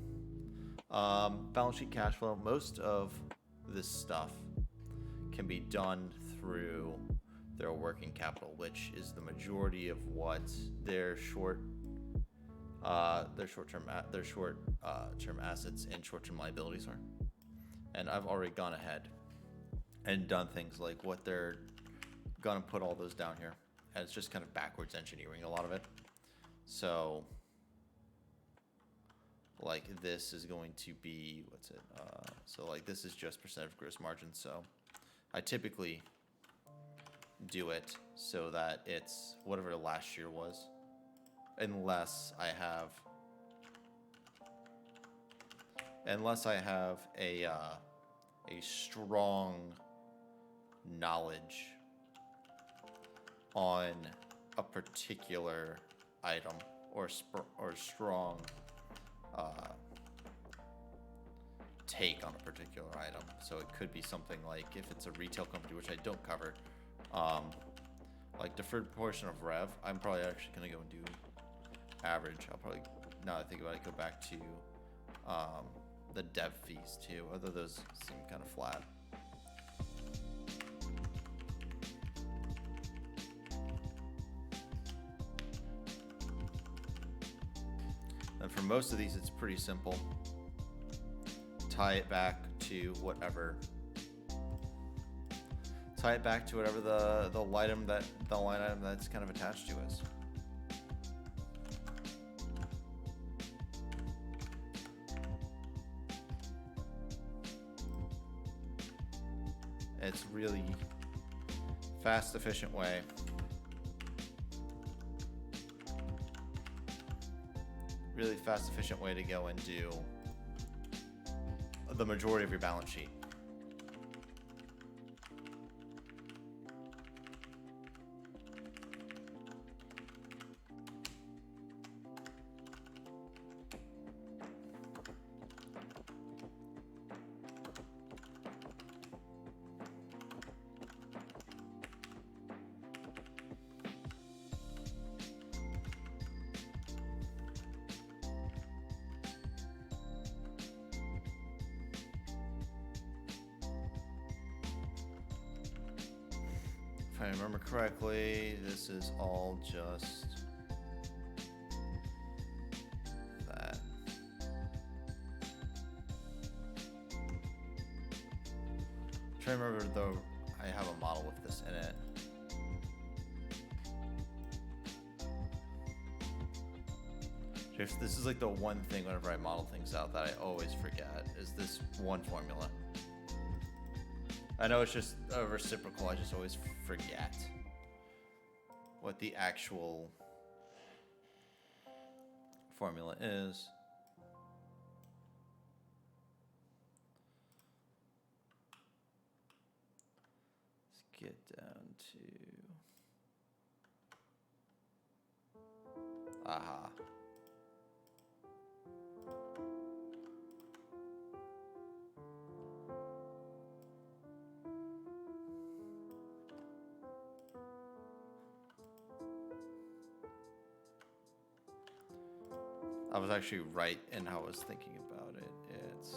Balance sheet, cash flow, most of this stuff can be done through their working capital, which is the majority of what their short-term assets and short-term liabilities are. And I've already gone ahead and done things like what they're gonna put all those down here, and it's just kind of backwards engineering a lot of it. So like this is going to be, what's it? So like this is just percent of gross margin. So I typically do it so that it's whatever last year was, unless I have a strong knowledge on a particular item or strong take on a particular item. So it could be something like, if it's a retail company, which I don't cover, like deferred portion of rev, I'm probably actually going to go and do average. I'll probably, now that I think about it, go back to the dev fees too, although those seem kind of flat. And for most of these, it's pretty simple. Tie it back to whatever the line item that's kind of attached to is. It's really fast, efficient way. Really fast, efficient way to go and do the majority of your balance sheet. If I remember correctly, this is all just that. I'm trying to remember though, I have a model with this in it. This is like the one thing whenever I model things out that I always forget, is this one formula. I know it's just a reciprocal, I just always forget what the actual formula is. Let's get down to, aha. I was actually right in how I was thinking about it. It's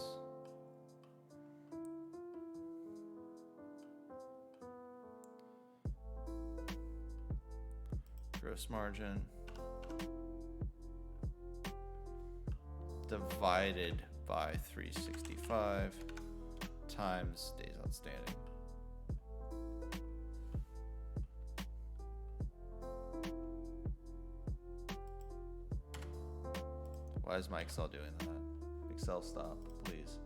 gross margin divided by 365 times days outstanding. Why is my Excel doing that? Excel, stop, please.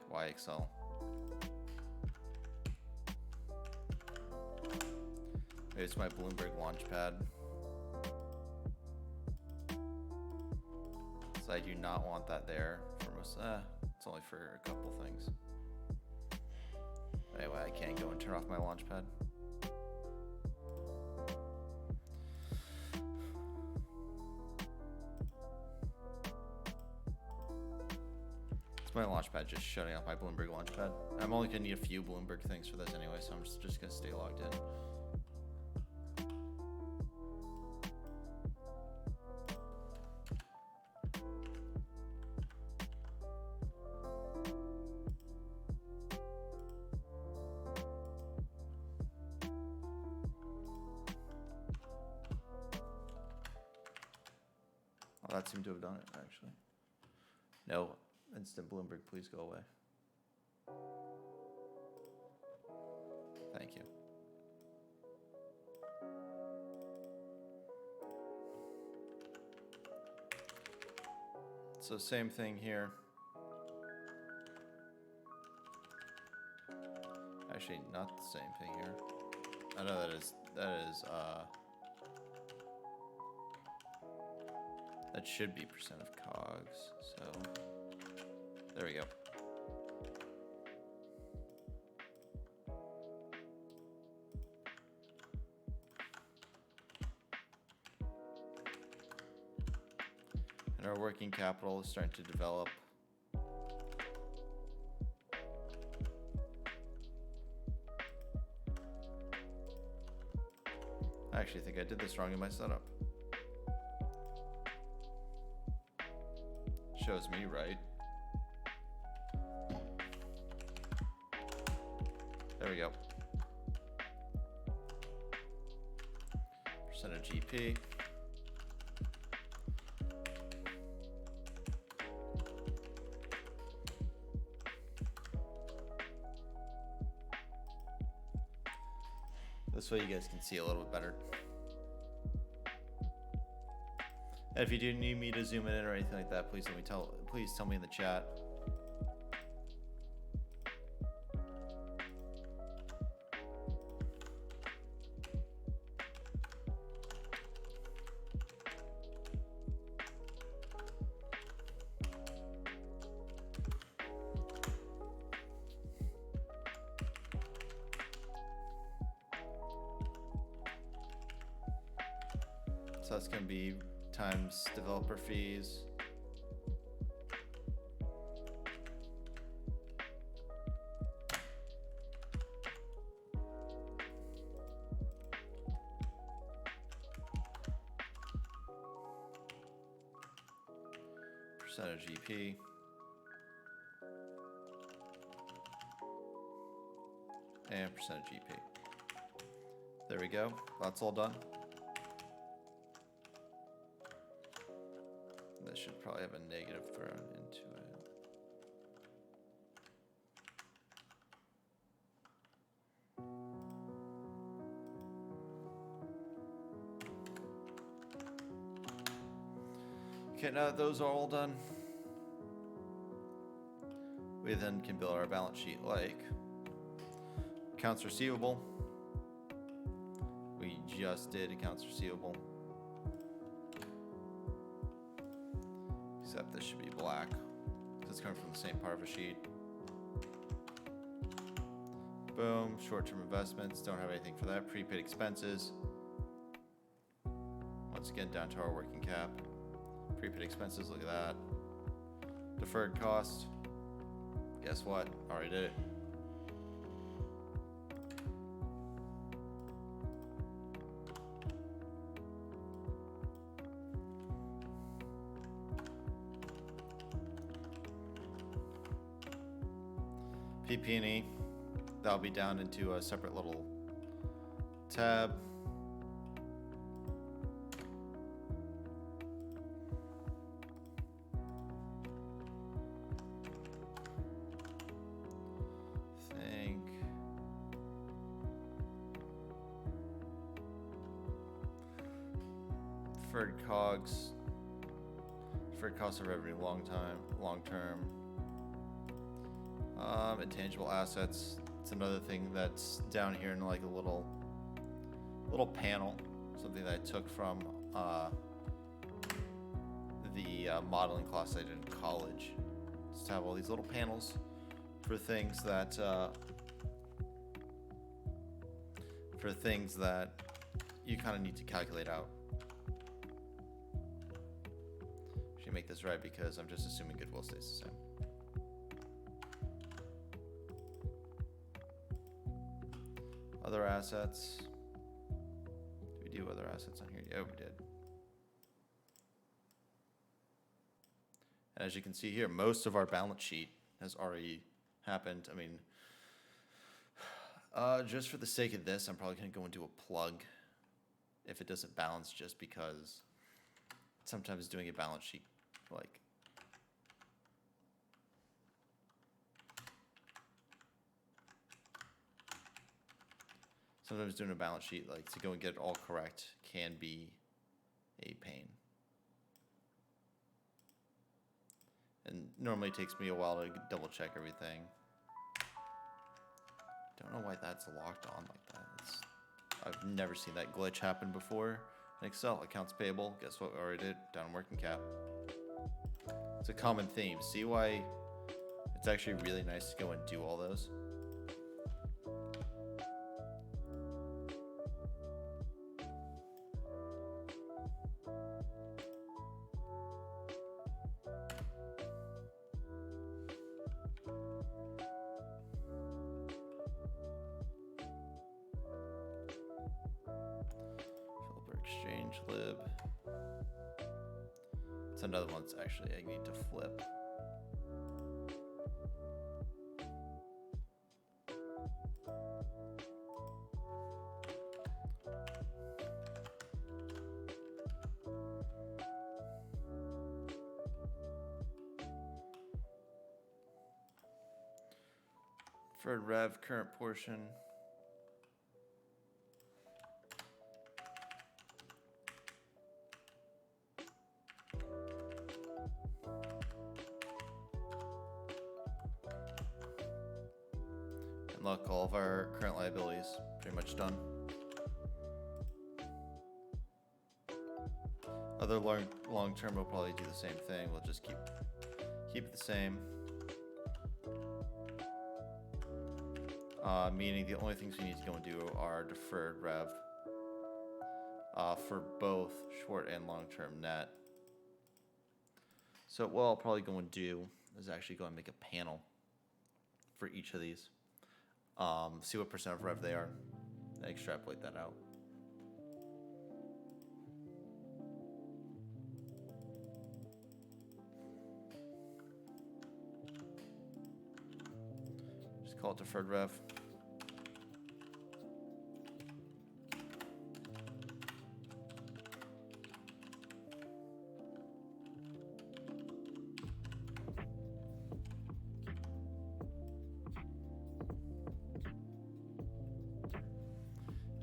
Why Excel? Maybe it's my Bloomberg Launchpad. So I do not want that there for most. It's only for a couple things. Anyway, I can't go and turn off my Launchpad. My Launchpad just shutting off my Bloomberg Launchpad. I'm only gonna need a few Bloomberg things for this anyway, so I'm just gonna stay logged in. Oh, that seemed to have done it, actually. No. Instant Bloomberg, please go away. Thank you. So same thing here. Actually, not the same thing here. I know that should be percent of COGS. So there we go. And our working capital is starting to develop. I actually think I did this wrong in my setup. Shows me right. There we go. Percentage GP. This way you guys can see a little bit better. And if you do need me to zoom in or anything like that, please tell me in the chat. So that's going to be times developer fees. Percentage GP. And percentage GP. There we go. That's all done. This should probably have a negative thrown into it. Okay, now that those are all done, we then can build our balance sheet like accounts receivable. We just did accounts receivable. Except this should be black, because it's coming from the same part of a sheet. Boom, short-term investments, don't have anything for that. Prepaid expenses. Once again, down to our working cap. Prepaid expenses, look at that. Deferred cost. Guess what? Already did it. PP&E, that'll be down into a separate little tab. Deferred COGS. Deferred cost of revenue long term. Intangible assets. It's another thing that's down here in like a little panel. Something that I took from the modeling class I did in college. Just have all these little panels for things that you kind of need to calculate out. Should make this right because I'm just assuming goodwill stays the same. Other assets. Did we do other assets on here? Yeah, we did. And as you can see here, most of our balance sheet has already happened. I mean, just for the sake of this, I'm probably going to go into a plug if it doesn't balance, just because sometimes doing a balance sheet, like, sometimes doing a balance sheet, like, to go and get it all correct can be a pain. And normally it takes me a while to double check everything. Don't know why that's locked on like that. I've never seen that glitch happen before. In Excel, accounts payable, guess what we already did? Down working cap. It's a common theme. See why it's actually really nice to go and do all those? Exchange lib. It's another one that's actually I need to flip. Deferred rev, current portion. Unlock all of our current liabilities. Pretty much done. Other long term will probably do the same thing. We'll just keep it the same. Meaning the only things we need to go and do are deferred rev for both short and long term net. So what I'll probably go and do is actually go and make a panel for each of these. See what percent of rev they are, and extrapolate that out. Just call it deferred rev.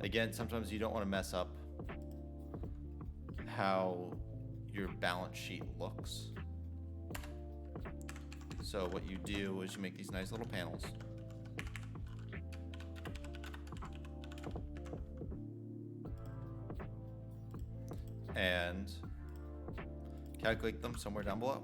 Again, sometimes you don't want to mess up how your balance sheet looks. So what you do is you make these nice little panels. And calculate them somewhere down below.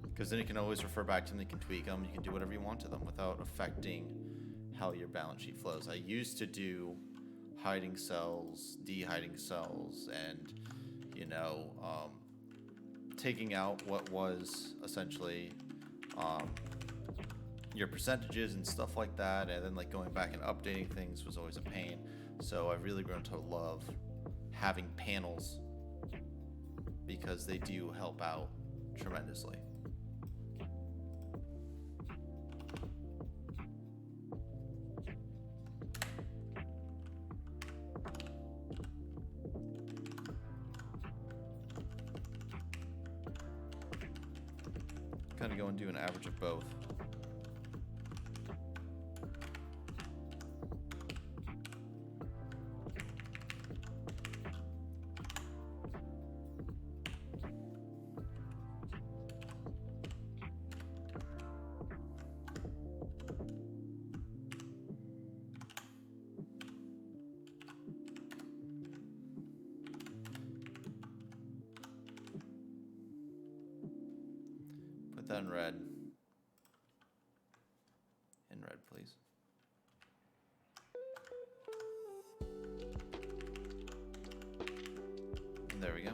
Because then you can always refer back to them, you can tweak them, you can do whatever you want to them without affecting how your balance sheet flows. I used to do hiding cells, de-hiding cells, and, you know, taking out what was essentially your percentages and stuff like that, and then like going back and updating things was always a pain. So I've really grown to love having panels because they do help out tremendously. kind of go and do an average of both. Put that in red. In red, please. And there we go.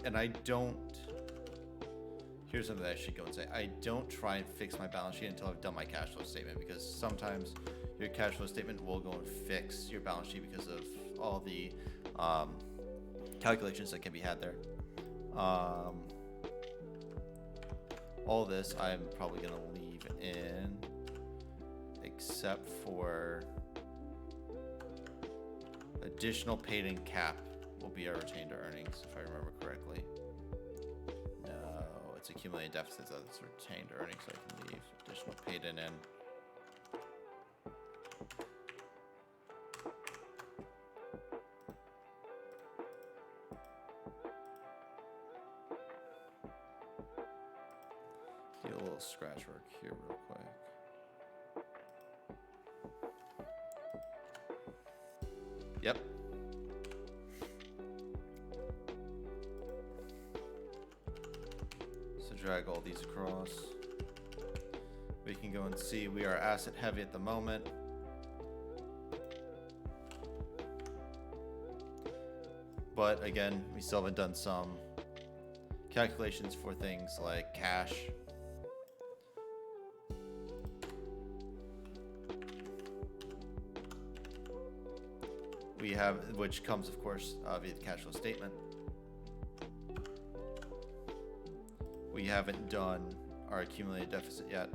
And I don't. Here's something that I should go and say. I don't try and fix my balance sheet until I've done my cash flow statement, because sometimes your cash flow statement will go and fix your balance sheet because of all the calculations that can be had there. All this I'm probably going to leave in, except for additional paid in cap will be our retained earnings, if I remember correctly. No, it's accumulated deficits. That's retained earnings, so I can leave additional paid in. Do a little scratch work here real quick. Yep. So drag all these across. We can go and see we are asset heavy at the moment. But again, we still haven't done some calculations for things like cash. We have, which comes of course via the cash flow statement. We haven't done our accumulated deficit yet,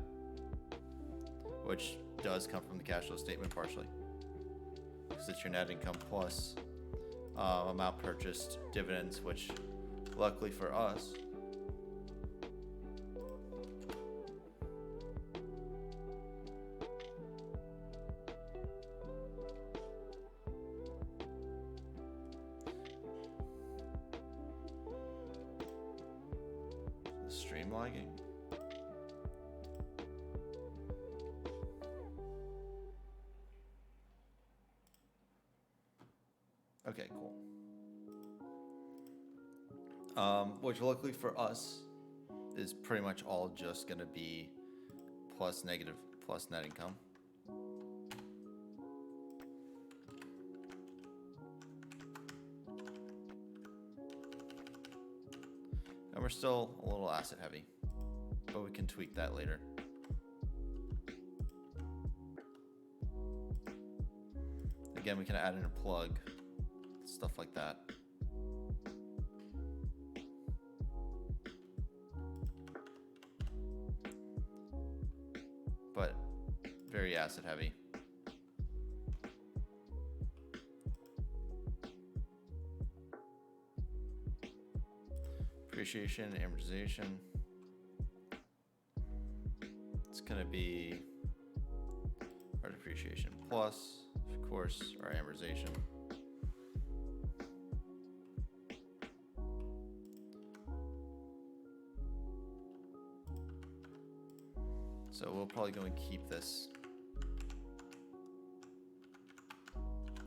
which does come from the cash flow statement partially, because it's your net income plus amount purchased, dividends, which luckily for us stream lagging. Okay, cool. Which luckily for us is pretty much all just going to be plus negative plus net income. And we're still a little asset heavy, but we can tweak that later. Again, we can add in a plug, stuff like that. But very asset heavy. Depreciation, amortization. It's going to be our depreciation plus, of course, our amortization. So we'll probably go and keep this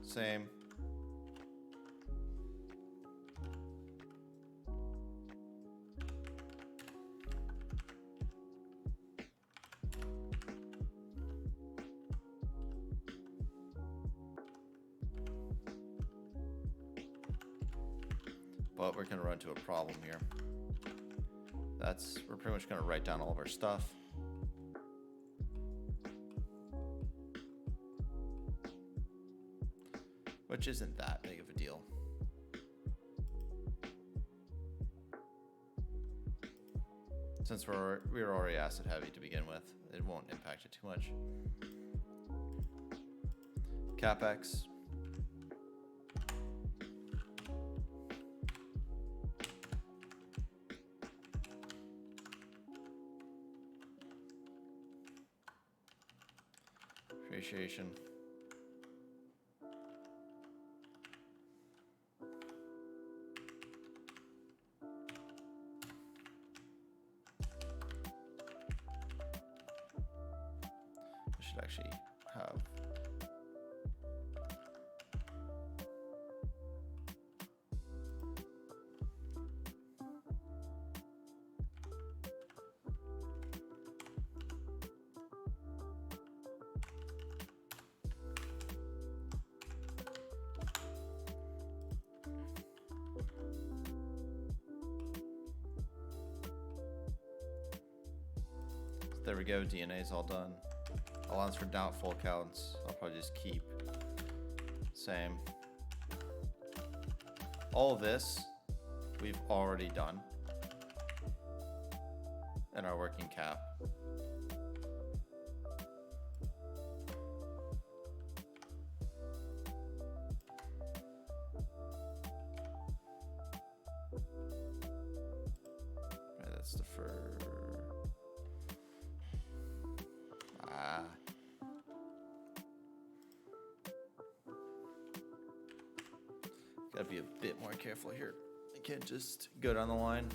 same. But we're going to run into a problem here. We're pretty much going to write down all of our stuff. Which isn't that big of a deal. Since we're already asset heavy to begin with, it won't impact it too much. CapEx. Appreciation. I should actually have there we go, DNA's all done. Allowance for doubtful accounts, I'll probably just keep. Same. All of this, we've already done in our working cap. Right, that's deferred. Gotta be a bit more careful here. I can't just go down the line.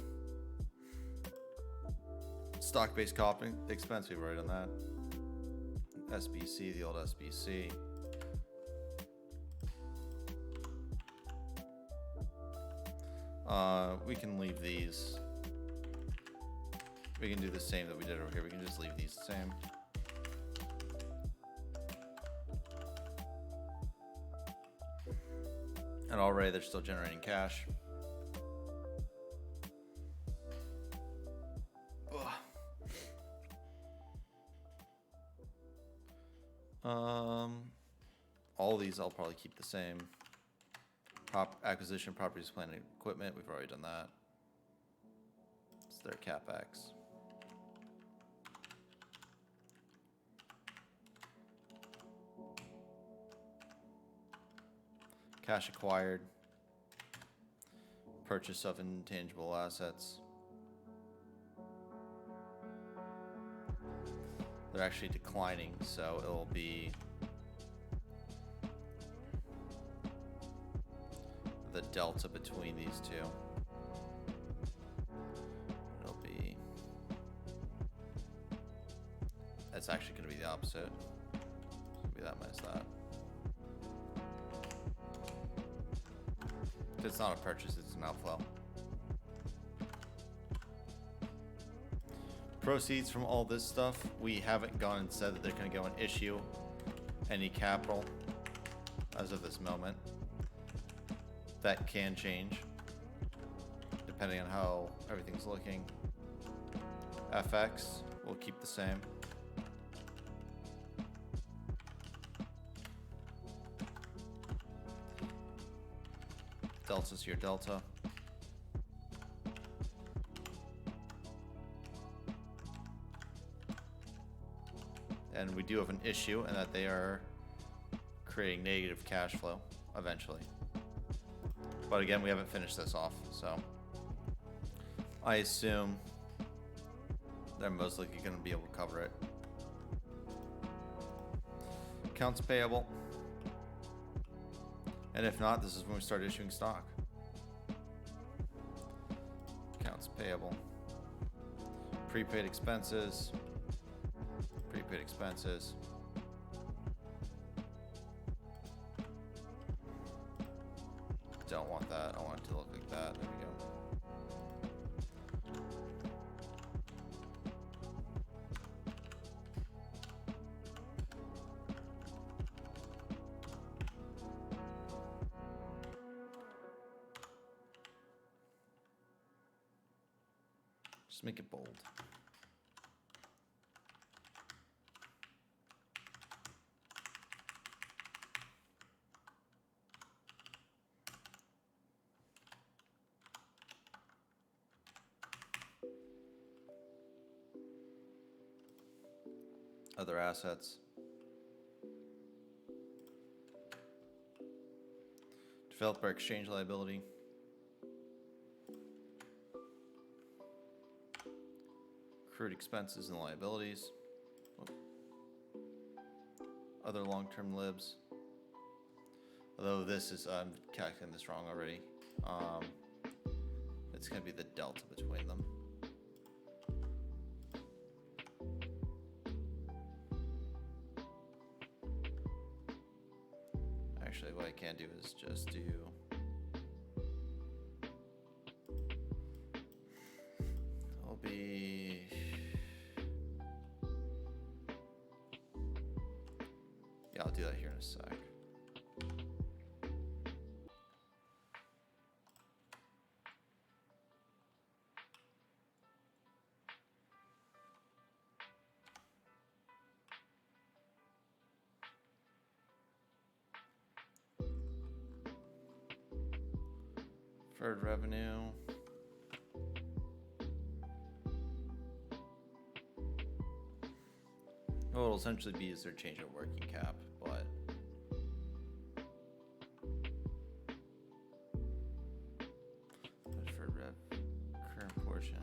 Stock-based comp expense, we've already done that. SBC, the old SBC. We can leave these. We can do the same that we did over here. We can just leave these the same. And already they're still generating cash. All these I'll probably keep the same. Acquisition, properties, plant, and equipment. We've already done that. It's their CapEx. Cash acquired. Purchase of intangible assets. They're actually declining, so it'll be the delta between these two. It'll be, that's actually going to be the opposite. It'll be that minus that. It's not a purchase, it's an outflow. Proceeds from all this stuff, we haven't gone and said that they're going to go and issue any capital as of this moment. That can change depending on how everything's looking. FX will keep the same. Delta's your delta. And we do have an issue in that they are creating negative cash flow eventually. But again, we haven't finished this off, so I assume they're most likely going to be able to cover it. Accounts payable. And if not, this is when we start issuing stock. Accounts payable. Prepaid expenses. Prepaid expenses. Don't want that. I want it to look like that. There we go. Just make it bold. Other assets. Developer exchange liability. Accrued expenses and liabilities. Other long-term libs. Although this is, I'm calculating this wrong already. It's going to be the delta between them. Actually, what I can do is just do it'll be yeah, I'll do that here in a sec. Deferred revenue. What it'll essentially be is their change in working cap, but deferred rev, current portion.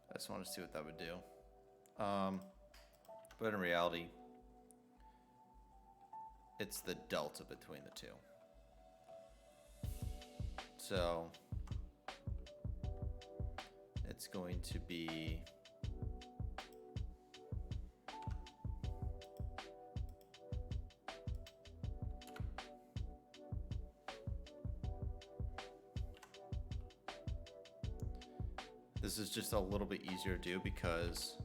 I just want to see what that would do. But in reality, it's the delta between the two. So it's going to be this is just a little bit easier to do because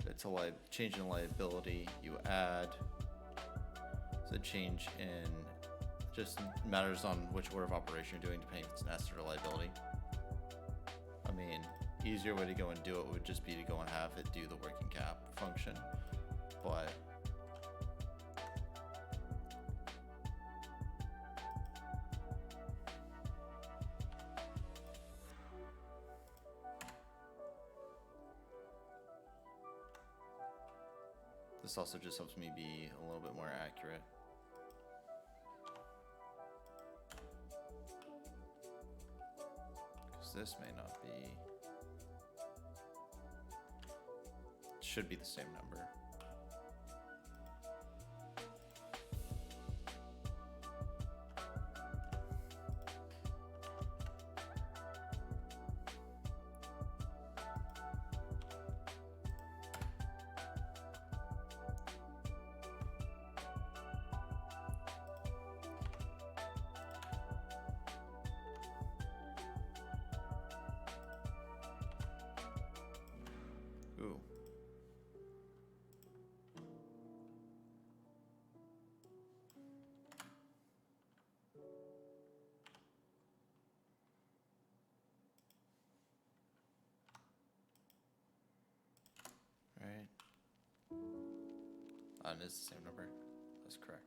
if it's a change in liability, you add the change in just matters on which order of operation you're doing, depending if it's an asset or liability. I mean, easier way to go and do it would just be to go and have it do the working cap function, but this also just helps me be a little bit more accurate. Because this may not be, it should be the same number. Ooh. Right. And it's the same number. That's correct.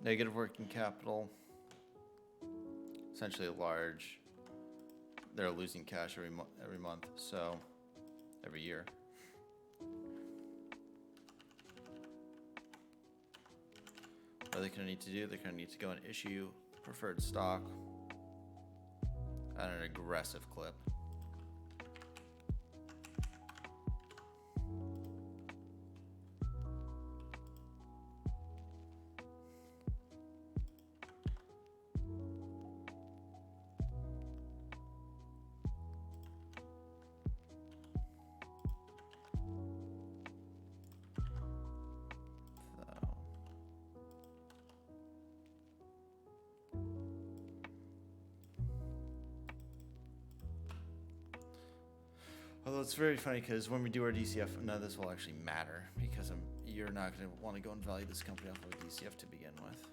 Negative working capital. Essentially large. They're losing cash every month, so every year. What are they going to need to do? They're going to need to go and issue preferred stock at an aggressive clip. Although it's very funny because when we do our DCF, none of this will actually matter because you're not going to want to go and value this company off of a DCF to begin with.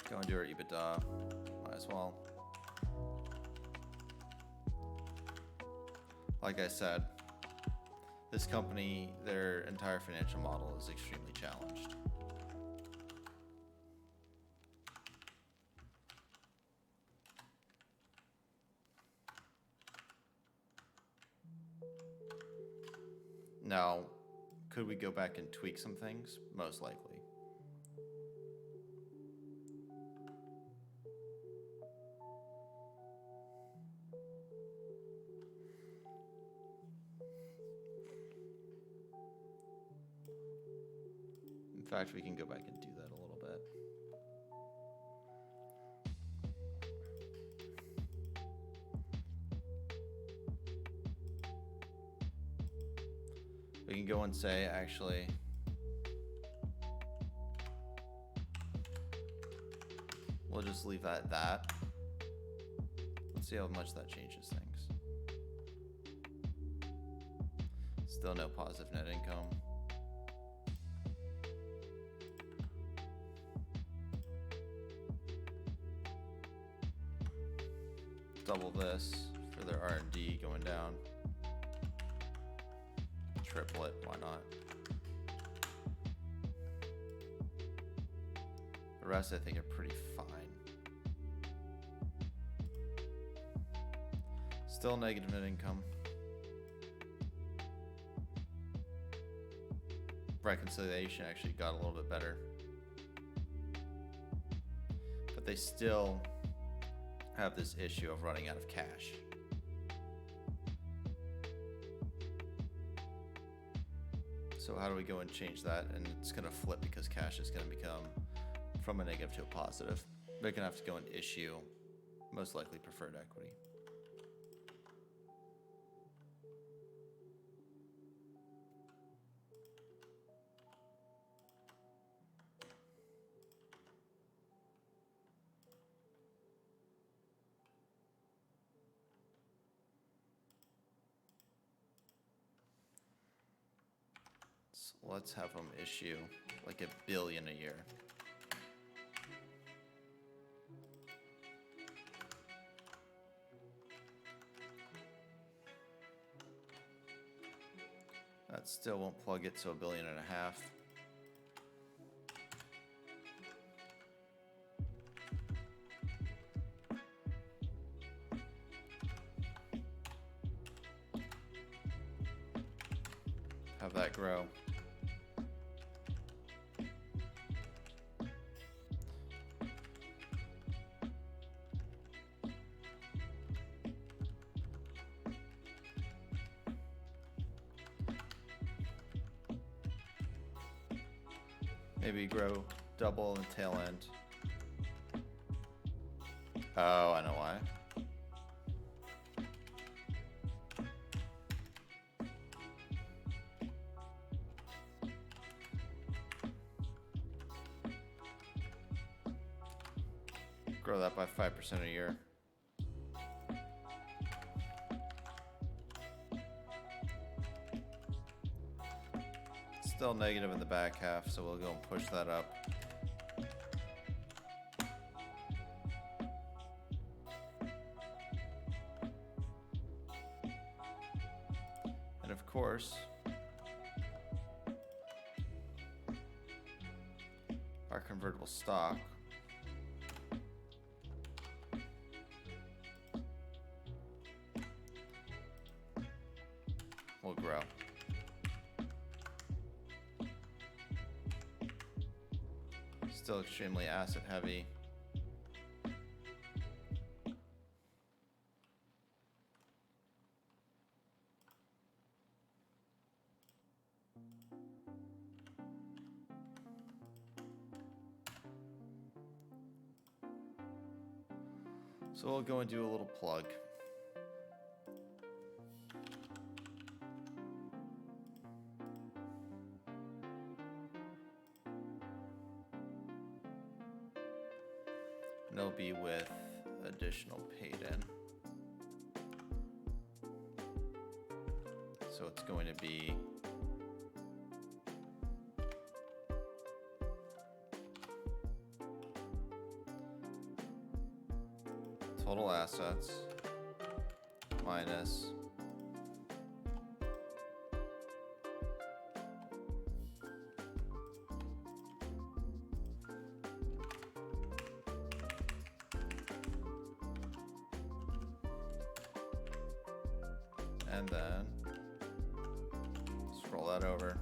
Go and do our EBITDA, might as well. Like I said, this company, their entire financial model is extremely challenged. Now, could we go back and tweak some things? Most likely. In fact, we can go back and do that a little bit. We can go and say, actually, we'll just leave that at that. Let's see how much that changes things. Still no positive net income. Double this for their R&D going down. Triple it, why not? The rest I think are pretty fine. Still negative net income. Reconciliation actually got a little bit better. But they still have this issue of running out of cash. So how do we go and change that? And it's going to flip because cash is going to become from a negative to a positive. They're going to have to go and issue most likely preferred equity. Let's have them issue like $1 billion a year. That still won't plug it, so $1.5 billion. Have that grow. Maybe grow double and tail end. Oh, I know why. Grow that by 5% a year. Still negative in the back half, so we'll go and push that up. And of course, our convertible stock will grow. Still extremely asset heavy. So we'll go and do a little plug. it'll be with additional paid in. So it's going to be total assets minus and then scroll that over.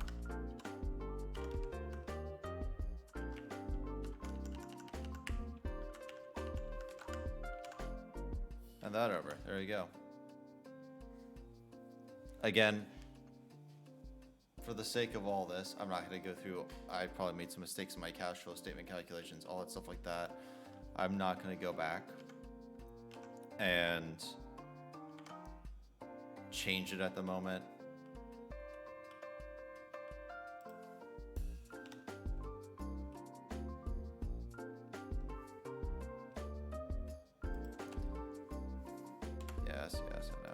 And that over. There you go. Again, for the sake of all this, I'm not going to go through. I probably made some mistakes in my cash flow statement calculations, all that stuff like that. I'm not going to go back and change it at the moment. Yes, I know.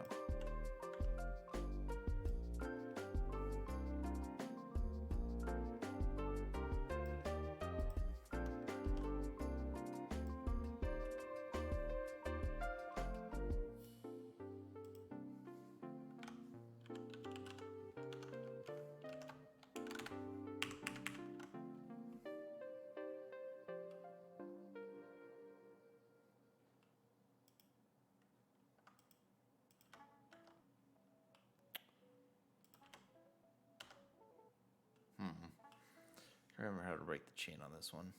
I remember how to break the chain on this one.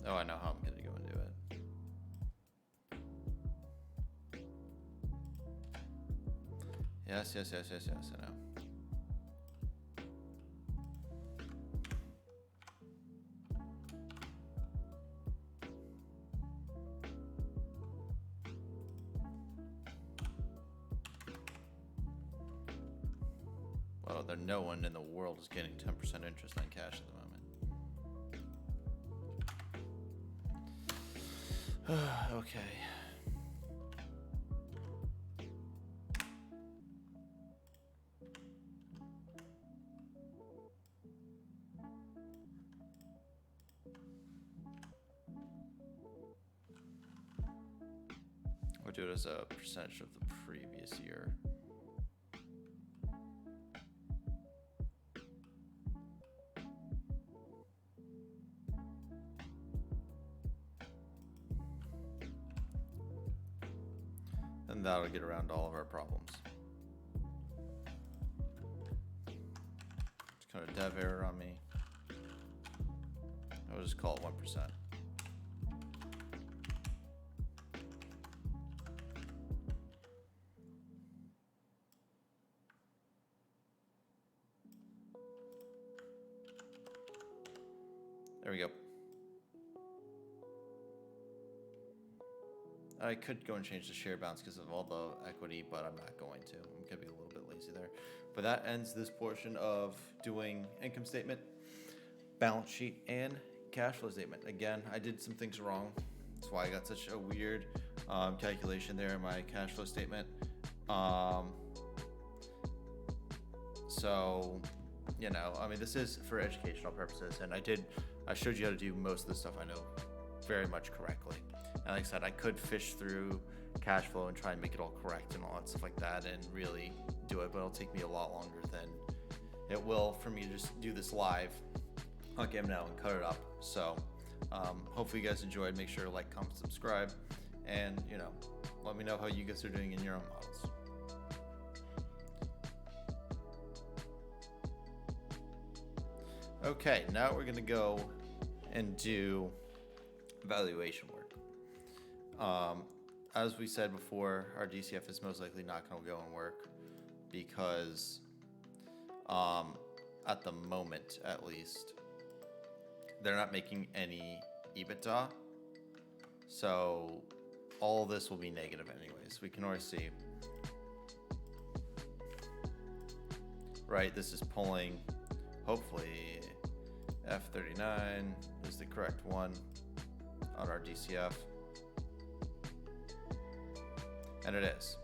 Oh, I know how I'm going to go and do it. Yes, I know. Well, no one in the world is getting 10% interest on cash at the moment. Okay. We'll do it as a percentage of the previous year. And that'll get around all of our problems. Just kind of dev error on me. I'll just call it 1%. There we go. I could go and change the share balance because of all the equity, but I'm not going to. I'm going to be a little bit lazy there. But that ends this portion of doing income statement, balance sheet, and cash flow statement. Again, I did some things wrong. That's why I got such a weird calculation there in my cash flow statement. So, you know, I mean, this is for educational purposes, and I showed you how to do most of the stuff I know very much correctly. And like I said, I could fish through cash flow and try and make it all correct and all that stuff like that and really do it, but it'll take me a lot longer than it will for me to just do this live on Game Now and cut it up. So hopefully you guys enjoyed. Make sure to like, comment, subscribe, and you know, let me know how you guys are doing in your own models. Okay, now we're gonna go and do valuation work. As we said before, our DCF is most likely not going to go and work because At the moment, at least, they're not making any EBITDA. So all this will be negative anyways. We can already see. Right, this is pulling, hopefully, F39 is the correct one on our DCF. And it is.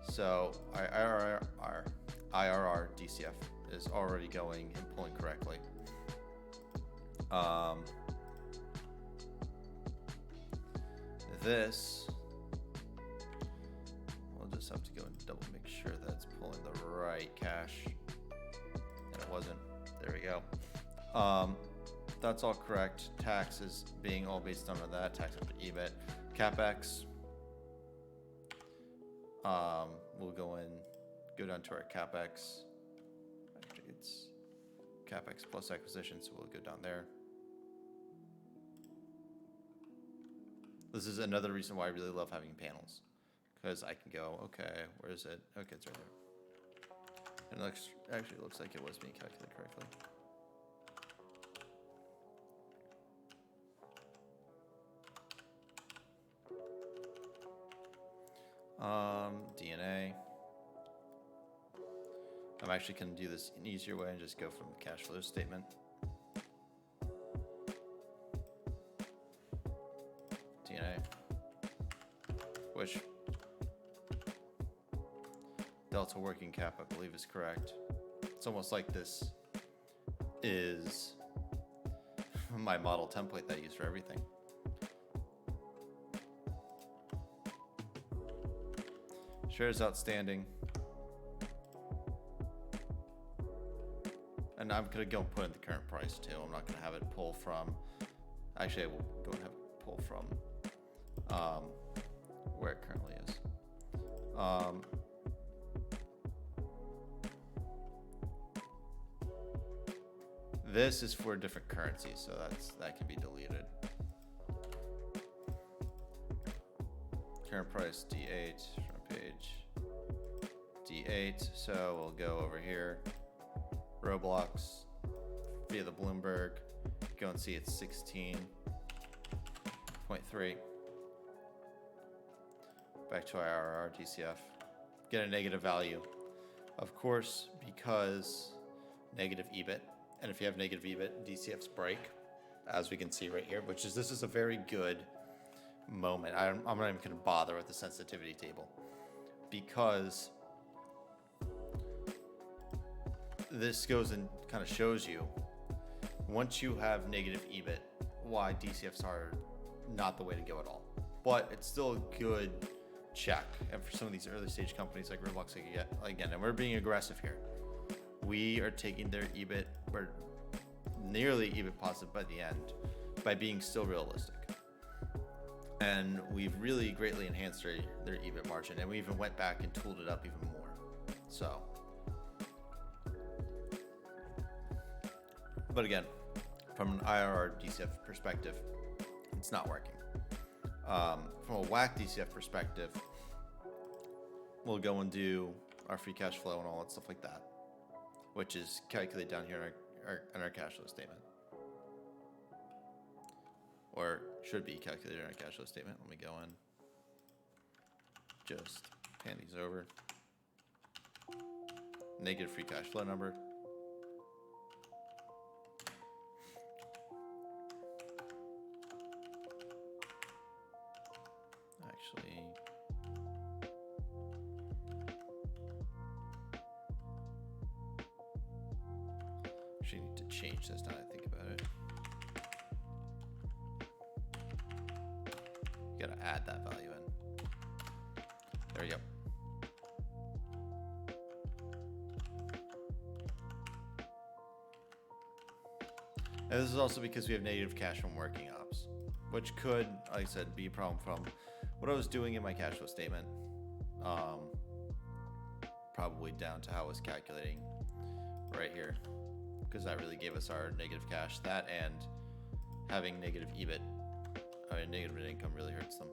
So our IRR DCF is already going and pulling correctly. This, we'll just have to go and double make sure that it's pulling the right cash. And it wasn't. There we go. That's all correct. Taxes being all based on that. Tax after EBIT. CapEx. We'll go down to our CapEx. Actually, it's CapEx plus acquisition, so we'll go down there. This is another reason why I really love having panels, because I can go, okay, where is it? Okay, it's right there. And it actually looks like it was being calculated correctly. DNA. I'm actually going to do this an easier way and just go from the cash flow statement. DNA. Which delta working cap, I believe, is correct. It's almost like this is my model template that I use for everything. Shares outstanding. And I'm going to go and put in the current price too. I'm not going to have it pull from, actually I will go and have it pull from where it currently is. This is for different currencies, so that can be deleted. Current price D8, front page D8. So we'll go over here, Roblox via the Bloomberg, go and see it's 16.3. Back to IRR DCF, get a negative value, of course, because negative EBIT. And if you have negative EBIT, DCFs break, as we can see right here, which is, this is a very good moment. I'm not even going to bother with the sensitivity table, because this goes and kind of shows you, once you have negative EBIT, why DCFs are not the way to go at all. But it's still a good check. And for some of these early stage companies like Roblox, again, and we're being aggressive here, we are taking their EBIT, we're nearly EBIT positive by the end, by being still realistic. And we've really greatly enhanced their EBIT margin, and we even went back and tooled it up even more. So, but again, from an IRR DCF perspective, it's not working. From a WACC DCF perspective, we'll go and do our free cash flow and all that stuff like that, which is calculated down here in our cash flow statement, or should be calculated in our cash flow statement. Let me go in, just pan these over. Negative free cash flow number. Actually, need to change this now that I think about it. You gotta add that value in. There we go. And this is also because we have negative cash from working ops, which could, like I said, be a problem from what I was doing in my cash flow statement. Probably down to how I was calculating right here, because that really gave us our negative cash. That and having negative EBIT, negative net income really hurts them.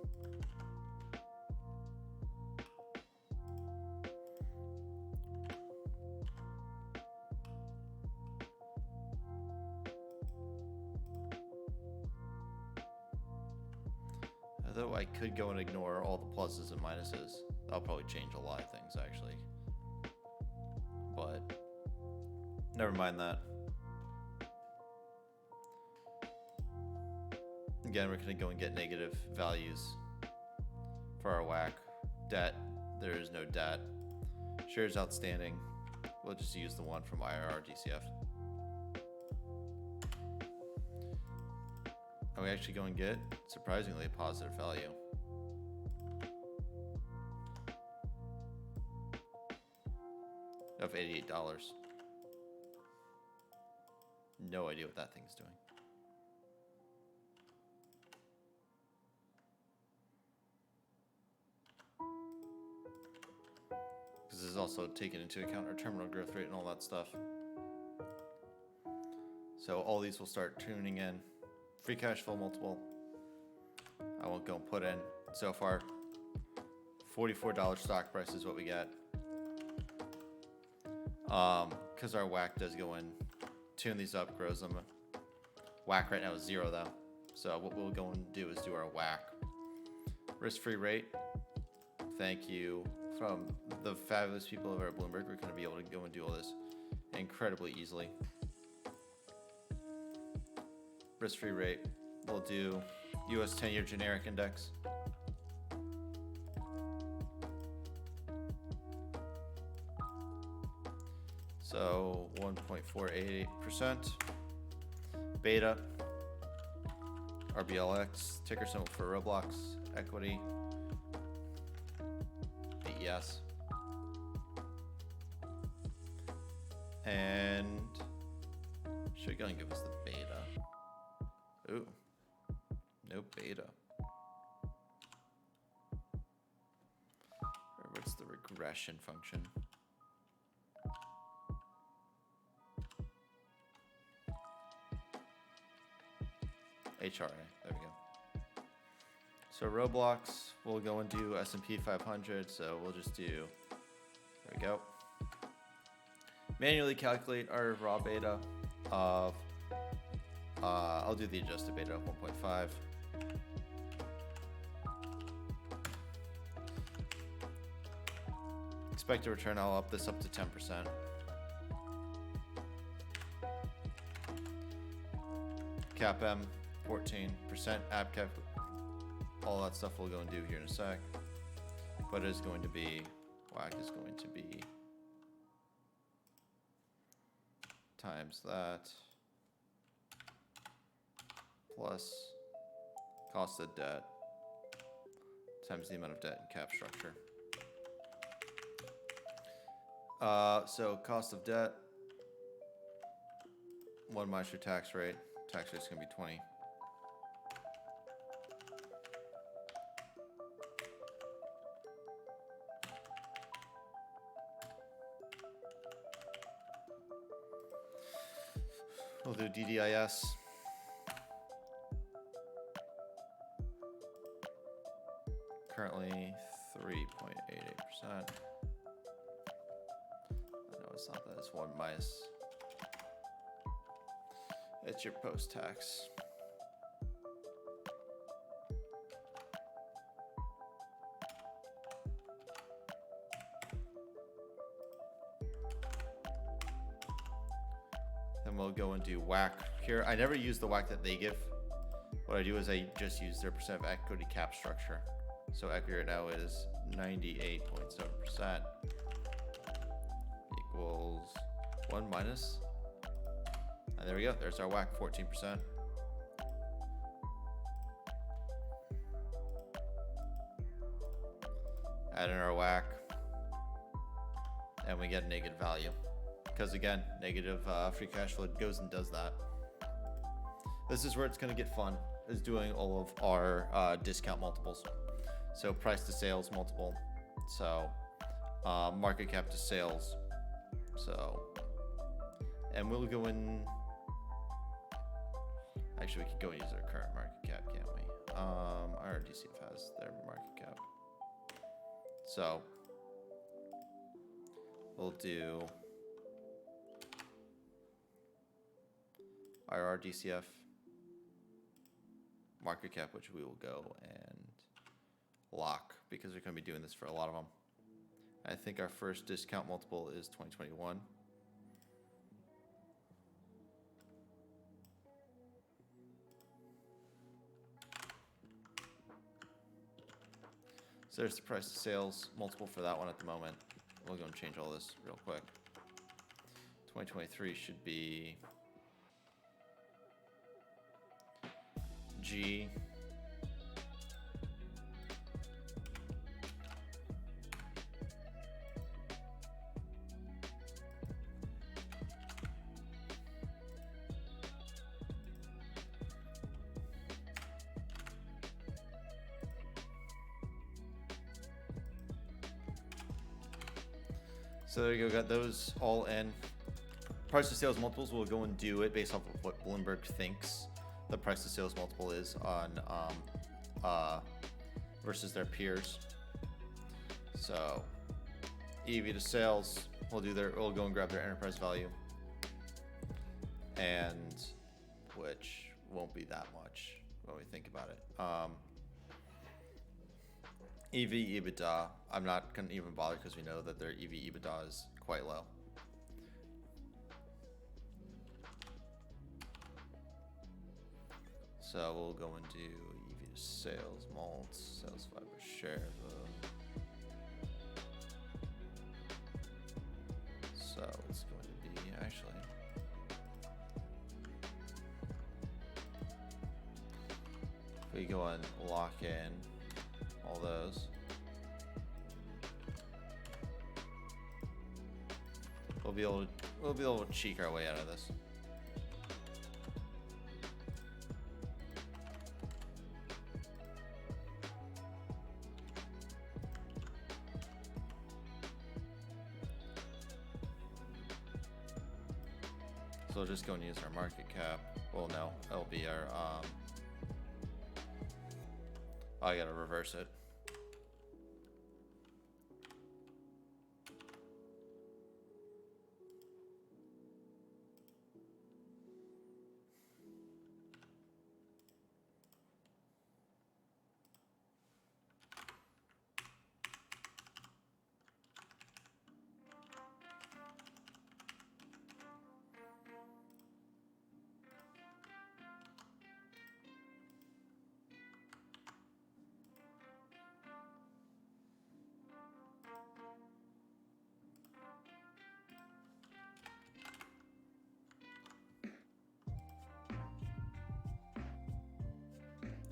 Although I could go and ignore all the pluses and minuses. That'll probably change a lot of things, actually. But never mind that. Again, we're going to go and get negative values for our WACC. Debt, there is no debt. Shares outstanding, we'll just use the one from IRR-DCF. And we actually go and get, surprisingly, a positive value. Of $88. No idea what that thing's doing. Because this is also taken into account our terminal growth rate and all that stuff. So all these will start tuning in. Free cash flow multiple. I won't go and put in. So far, $44 stock price is what we get. Because our WACC does go in, tune these up, grows them. WACC right now is 0 though. So what we'll go and do is do our WACC. Risk-free rate. Thank you from the fabulous people over at Bloomberg. We're going to be able to go and do all this incredibly easily. Risk-free rate. We'll do US 10-year generic index. So 1.488%. Beta. RBLX. Ticker symbol for Roblox. Equity. BES. And should we go and give us the beta? Ooh, no beta. Or what's the regression function? HRA, there we go. So Roblox, we'll go and do S&P 500, so we'll just do, there we go. Manually calculate our raw beta of, I'll do the adjusted beta of 1.5. Expected return, I'll up this up to 10%. CAPM, 14%. App cap, all that stuff we'll go and do here in a sec. But it's going to be, WACC is going to be times that plus cost of debt times the amount of debt in cap structure. So cost of debt, 1 minus your tax rate. Tax rate's gonna be 20. We'll do DDIS. Currently 3.88%. I know it's not that, it's 1 minus. It's your post-tax. Then we'll go and do WACC here. I never use the WACC that they give. What I do is I just use their percent of equity cap structure. So equity right now is 98.7%. Equals 1 minus. And there we go. There's our WACC, 14%. Add in our WACC. And we get a negative value. Because again, negative free cash flow goes and does that. This is where it's going to get fun, is doing all of our discount multiples. So price to sales multiple. So market cap to sales. So, and we'll go in. Actually, we could go and use our current market cap, can't we? Our DCF has their market cap. So we'll do IRR DCF market cap, which we will go and lock because we're going to be doing this for a lot of them. I think our first discount multiple is 2021. So there's the price to sales multiple for that one at the moment. We'll go and change all this real quick. 2023 should be G. So there you go, got those all in. Price to sales multiples, we'll go and do it based off of what Bloomberg thinks the price to sales multiple is on versus their peers. So EV to sales, we'll go and grab their enterprise value, and which won't be that much when we think about it. EV EBITDA, I'm not going to even bother because we know that their EV EBITDA is quite low. So we'll go and do EV to sales, malts, sales fiber share. So it's going to be actually if we go and lock in all those, we'll be able to cheek our way out of this. So we'll just go and use our market cap. Well, no, it'll be our I gotta reverse it.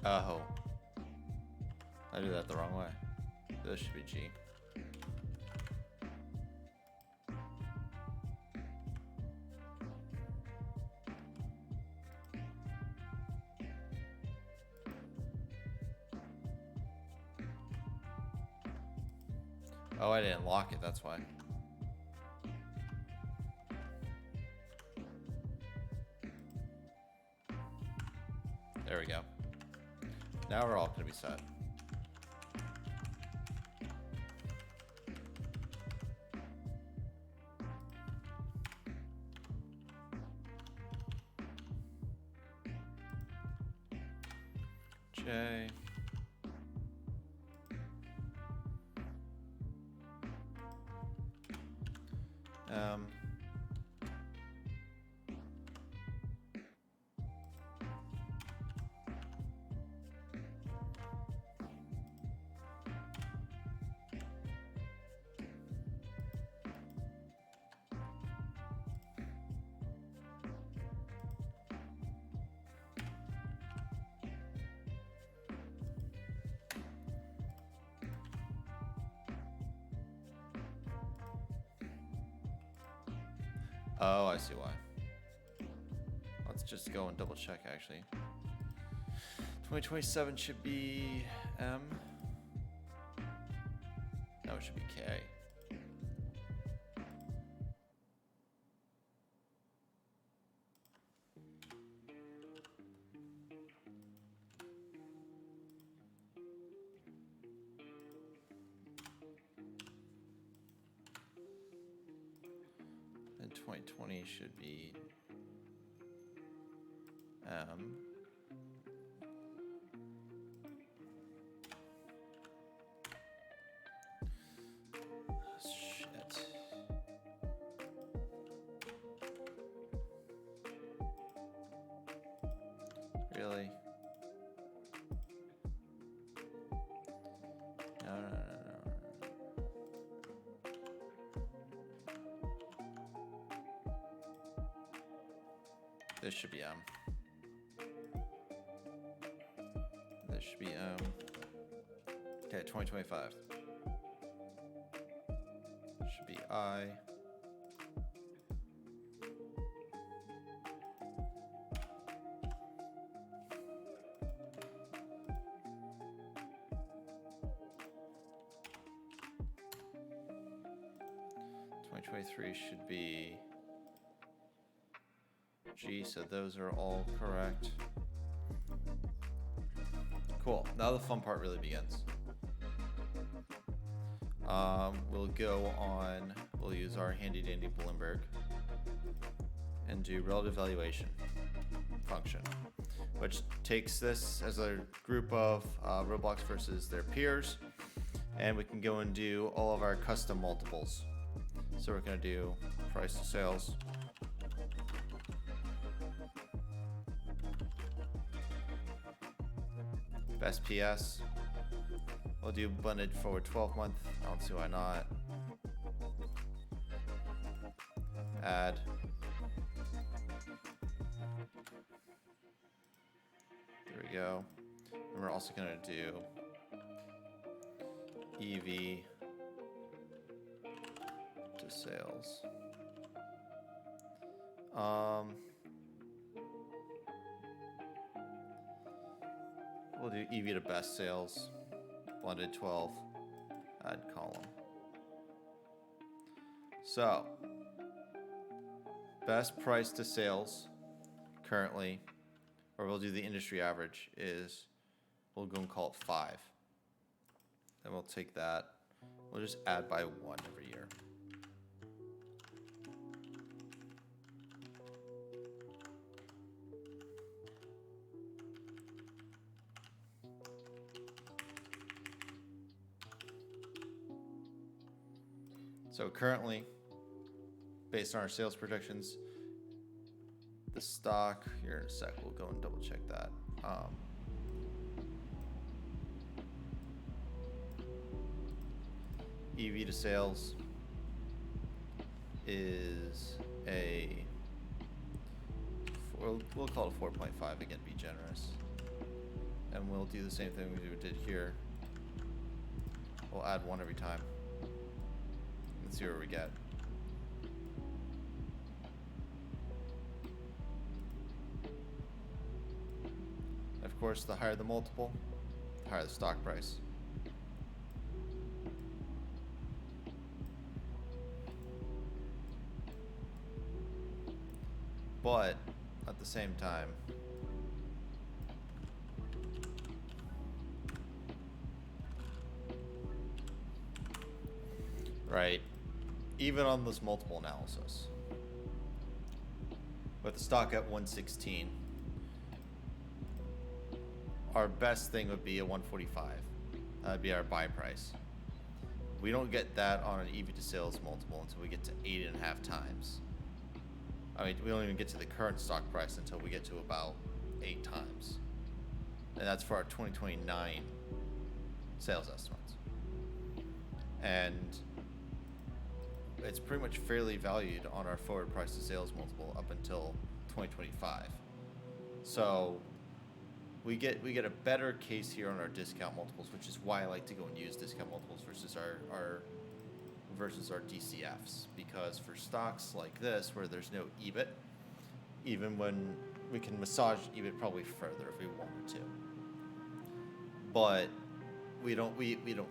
Oh, I did that the wrong way. This should be G. Oh, I didn't lock it, that's why. There we go. Now we're all going to be set. J. M. Oh, I see why. Let's just go and double check actually. 2027 should be M. No, it should be K. And 2020 should be M. This should be M. This should be M. Okay, 2025. Should be I. Should be G, so those are all correct. Cool, now the fun part really begins. We'll go on, we'll use our handy dandy Bloomberg and do relative valuation function, which takes this as a group of Roblox versus their peers, and we can go and do all of our custom multiples. So we're going to do price to sales. Best PS. We'll do blended forward 12 month. I don't see why not. Add. There we go. And we're also going to do EV sales. We'll do EV to best sales, blended 12, add column. So, best price to sales currently, or we'll do the industry average, is we'll go and call it 5. Then we'll take that, we'll just add by 1 every year. So currently, based on our sales projections, the stock, here in a sec, we'll go and double check that. EV to sales is we'll call it 4.5 again, be generous. And we'll do the same thing we did here. We'll add 1 every time. Let's see where we get. Of course, the higher the multiple, the higher the stock price. But at the same time, right, even on this multiple analysis, with the stock at 116, our best thing would be a 145. That'd be our buy price. We don't get that on an EV to sales multiple until we get to 8.5 times. I mean, we don't even get to the current stock price until we get to about 8 times. And that's for our 2029 sales estimates. And it's pretty much fairly valued on our forward price to sales multiple up until 2025. So we get a better case here on our discount multiples, which is why I like to go and use discount multiples versus our DCFs, because for stocks like this where there's no EBIT, even when we can massage EBIT probably further if we wanted to, but we don't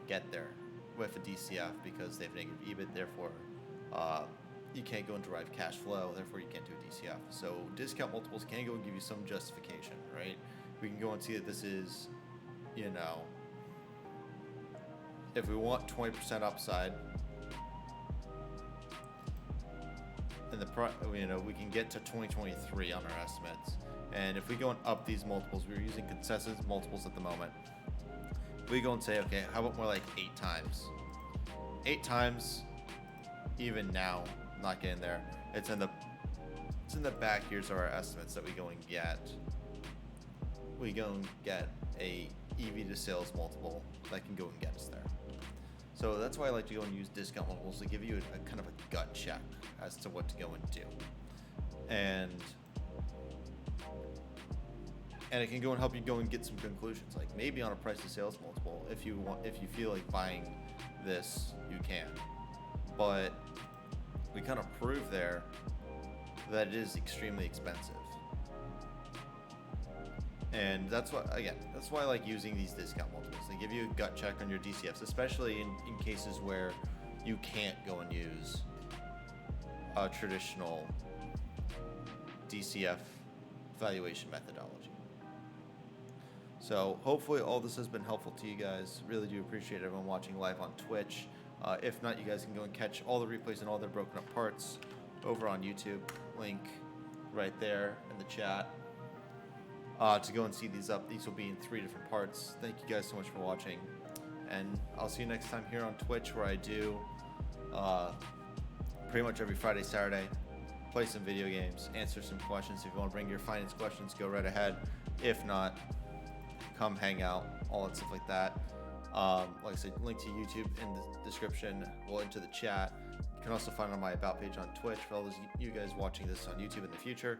get there with a DCF because they have negative EBIT. Therefore, you can't go and derive cash flow. Therefore, you can't do a DCF. So discount multiples can go and give you some justification, right? We can go and see that this is, if we want 20% upside, and we can get to 2023 on our estimates. And if we go and up these multiples, we're using consensus multiples at the moment. We go and say, okay, how about more like 8 times? 8 times, even now, not getting there. It's in the back. Here's our estimates that we go and get. We go and get a EV to sales multiple that can go and get us there. So that's why I like to go and use discount multiples to give you a kind of a gut check as to what to go and do. And and it can go and help you go and get some conclusions, like maybe on a price to sales multiple, if you feel like buying this, you can. But we kind of prove there that it is extremely expensive. And that's why I like using these discount multiples. They give you a gut check on your DCFs, especially in cases where you can't go and use a traditional DCF valuation methodology. So hopefully all this has been helpful to you guys. Really do appreciate everyone watching live on Twitch. If not, you guys can go and catch all the replays and all their broken up parts over on YouTube. Link right there in the chat. To go and see these up. These will be in 3 different parts. Thank you guys so much for watching, and I'll see you next time here on Twitch, where I do pretty much every Friday, Saturday, play some video games, answer some questions. If you want to bring your finance questions, go right ahead. If not, come hang out, all that stuff like that. Like I said, link to YouTube in the description, well, into the chat. You can also find it on my About page on Twitch for all those you guys watching this on YouTube in the future.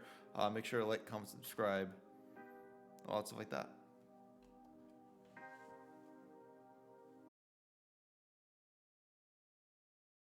Make sure to like, comment, subscribe, all that stuff like that.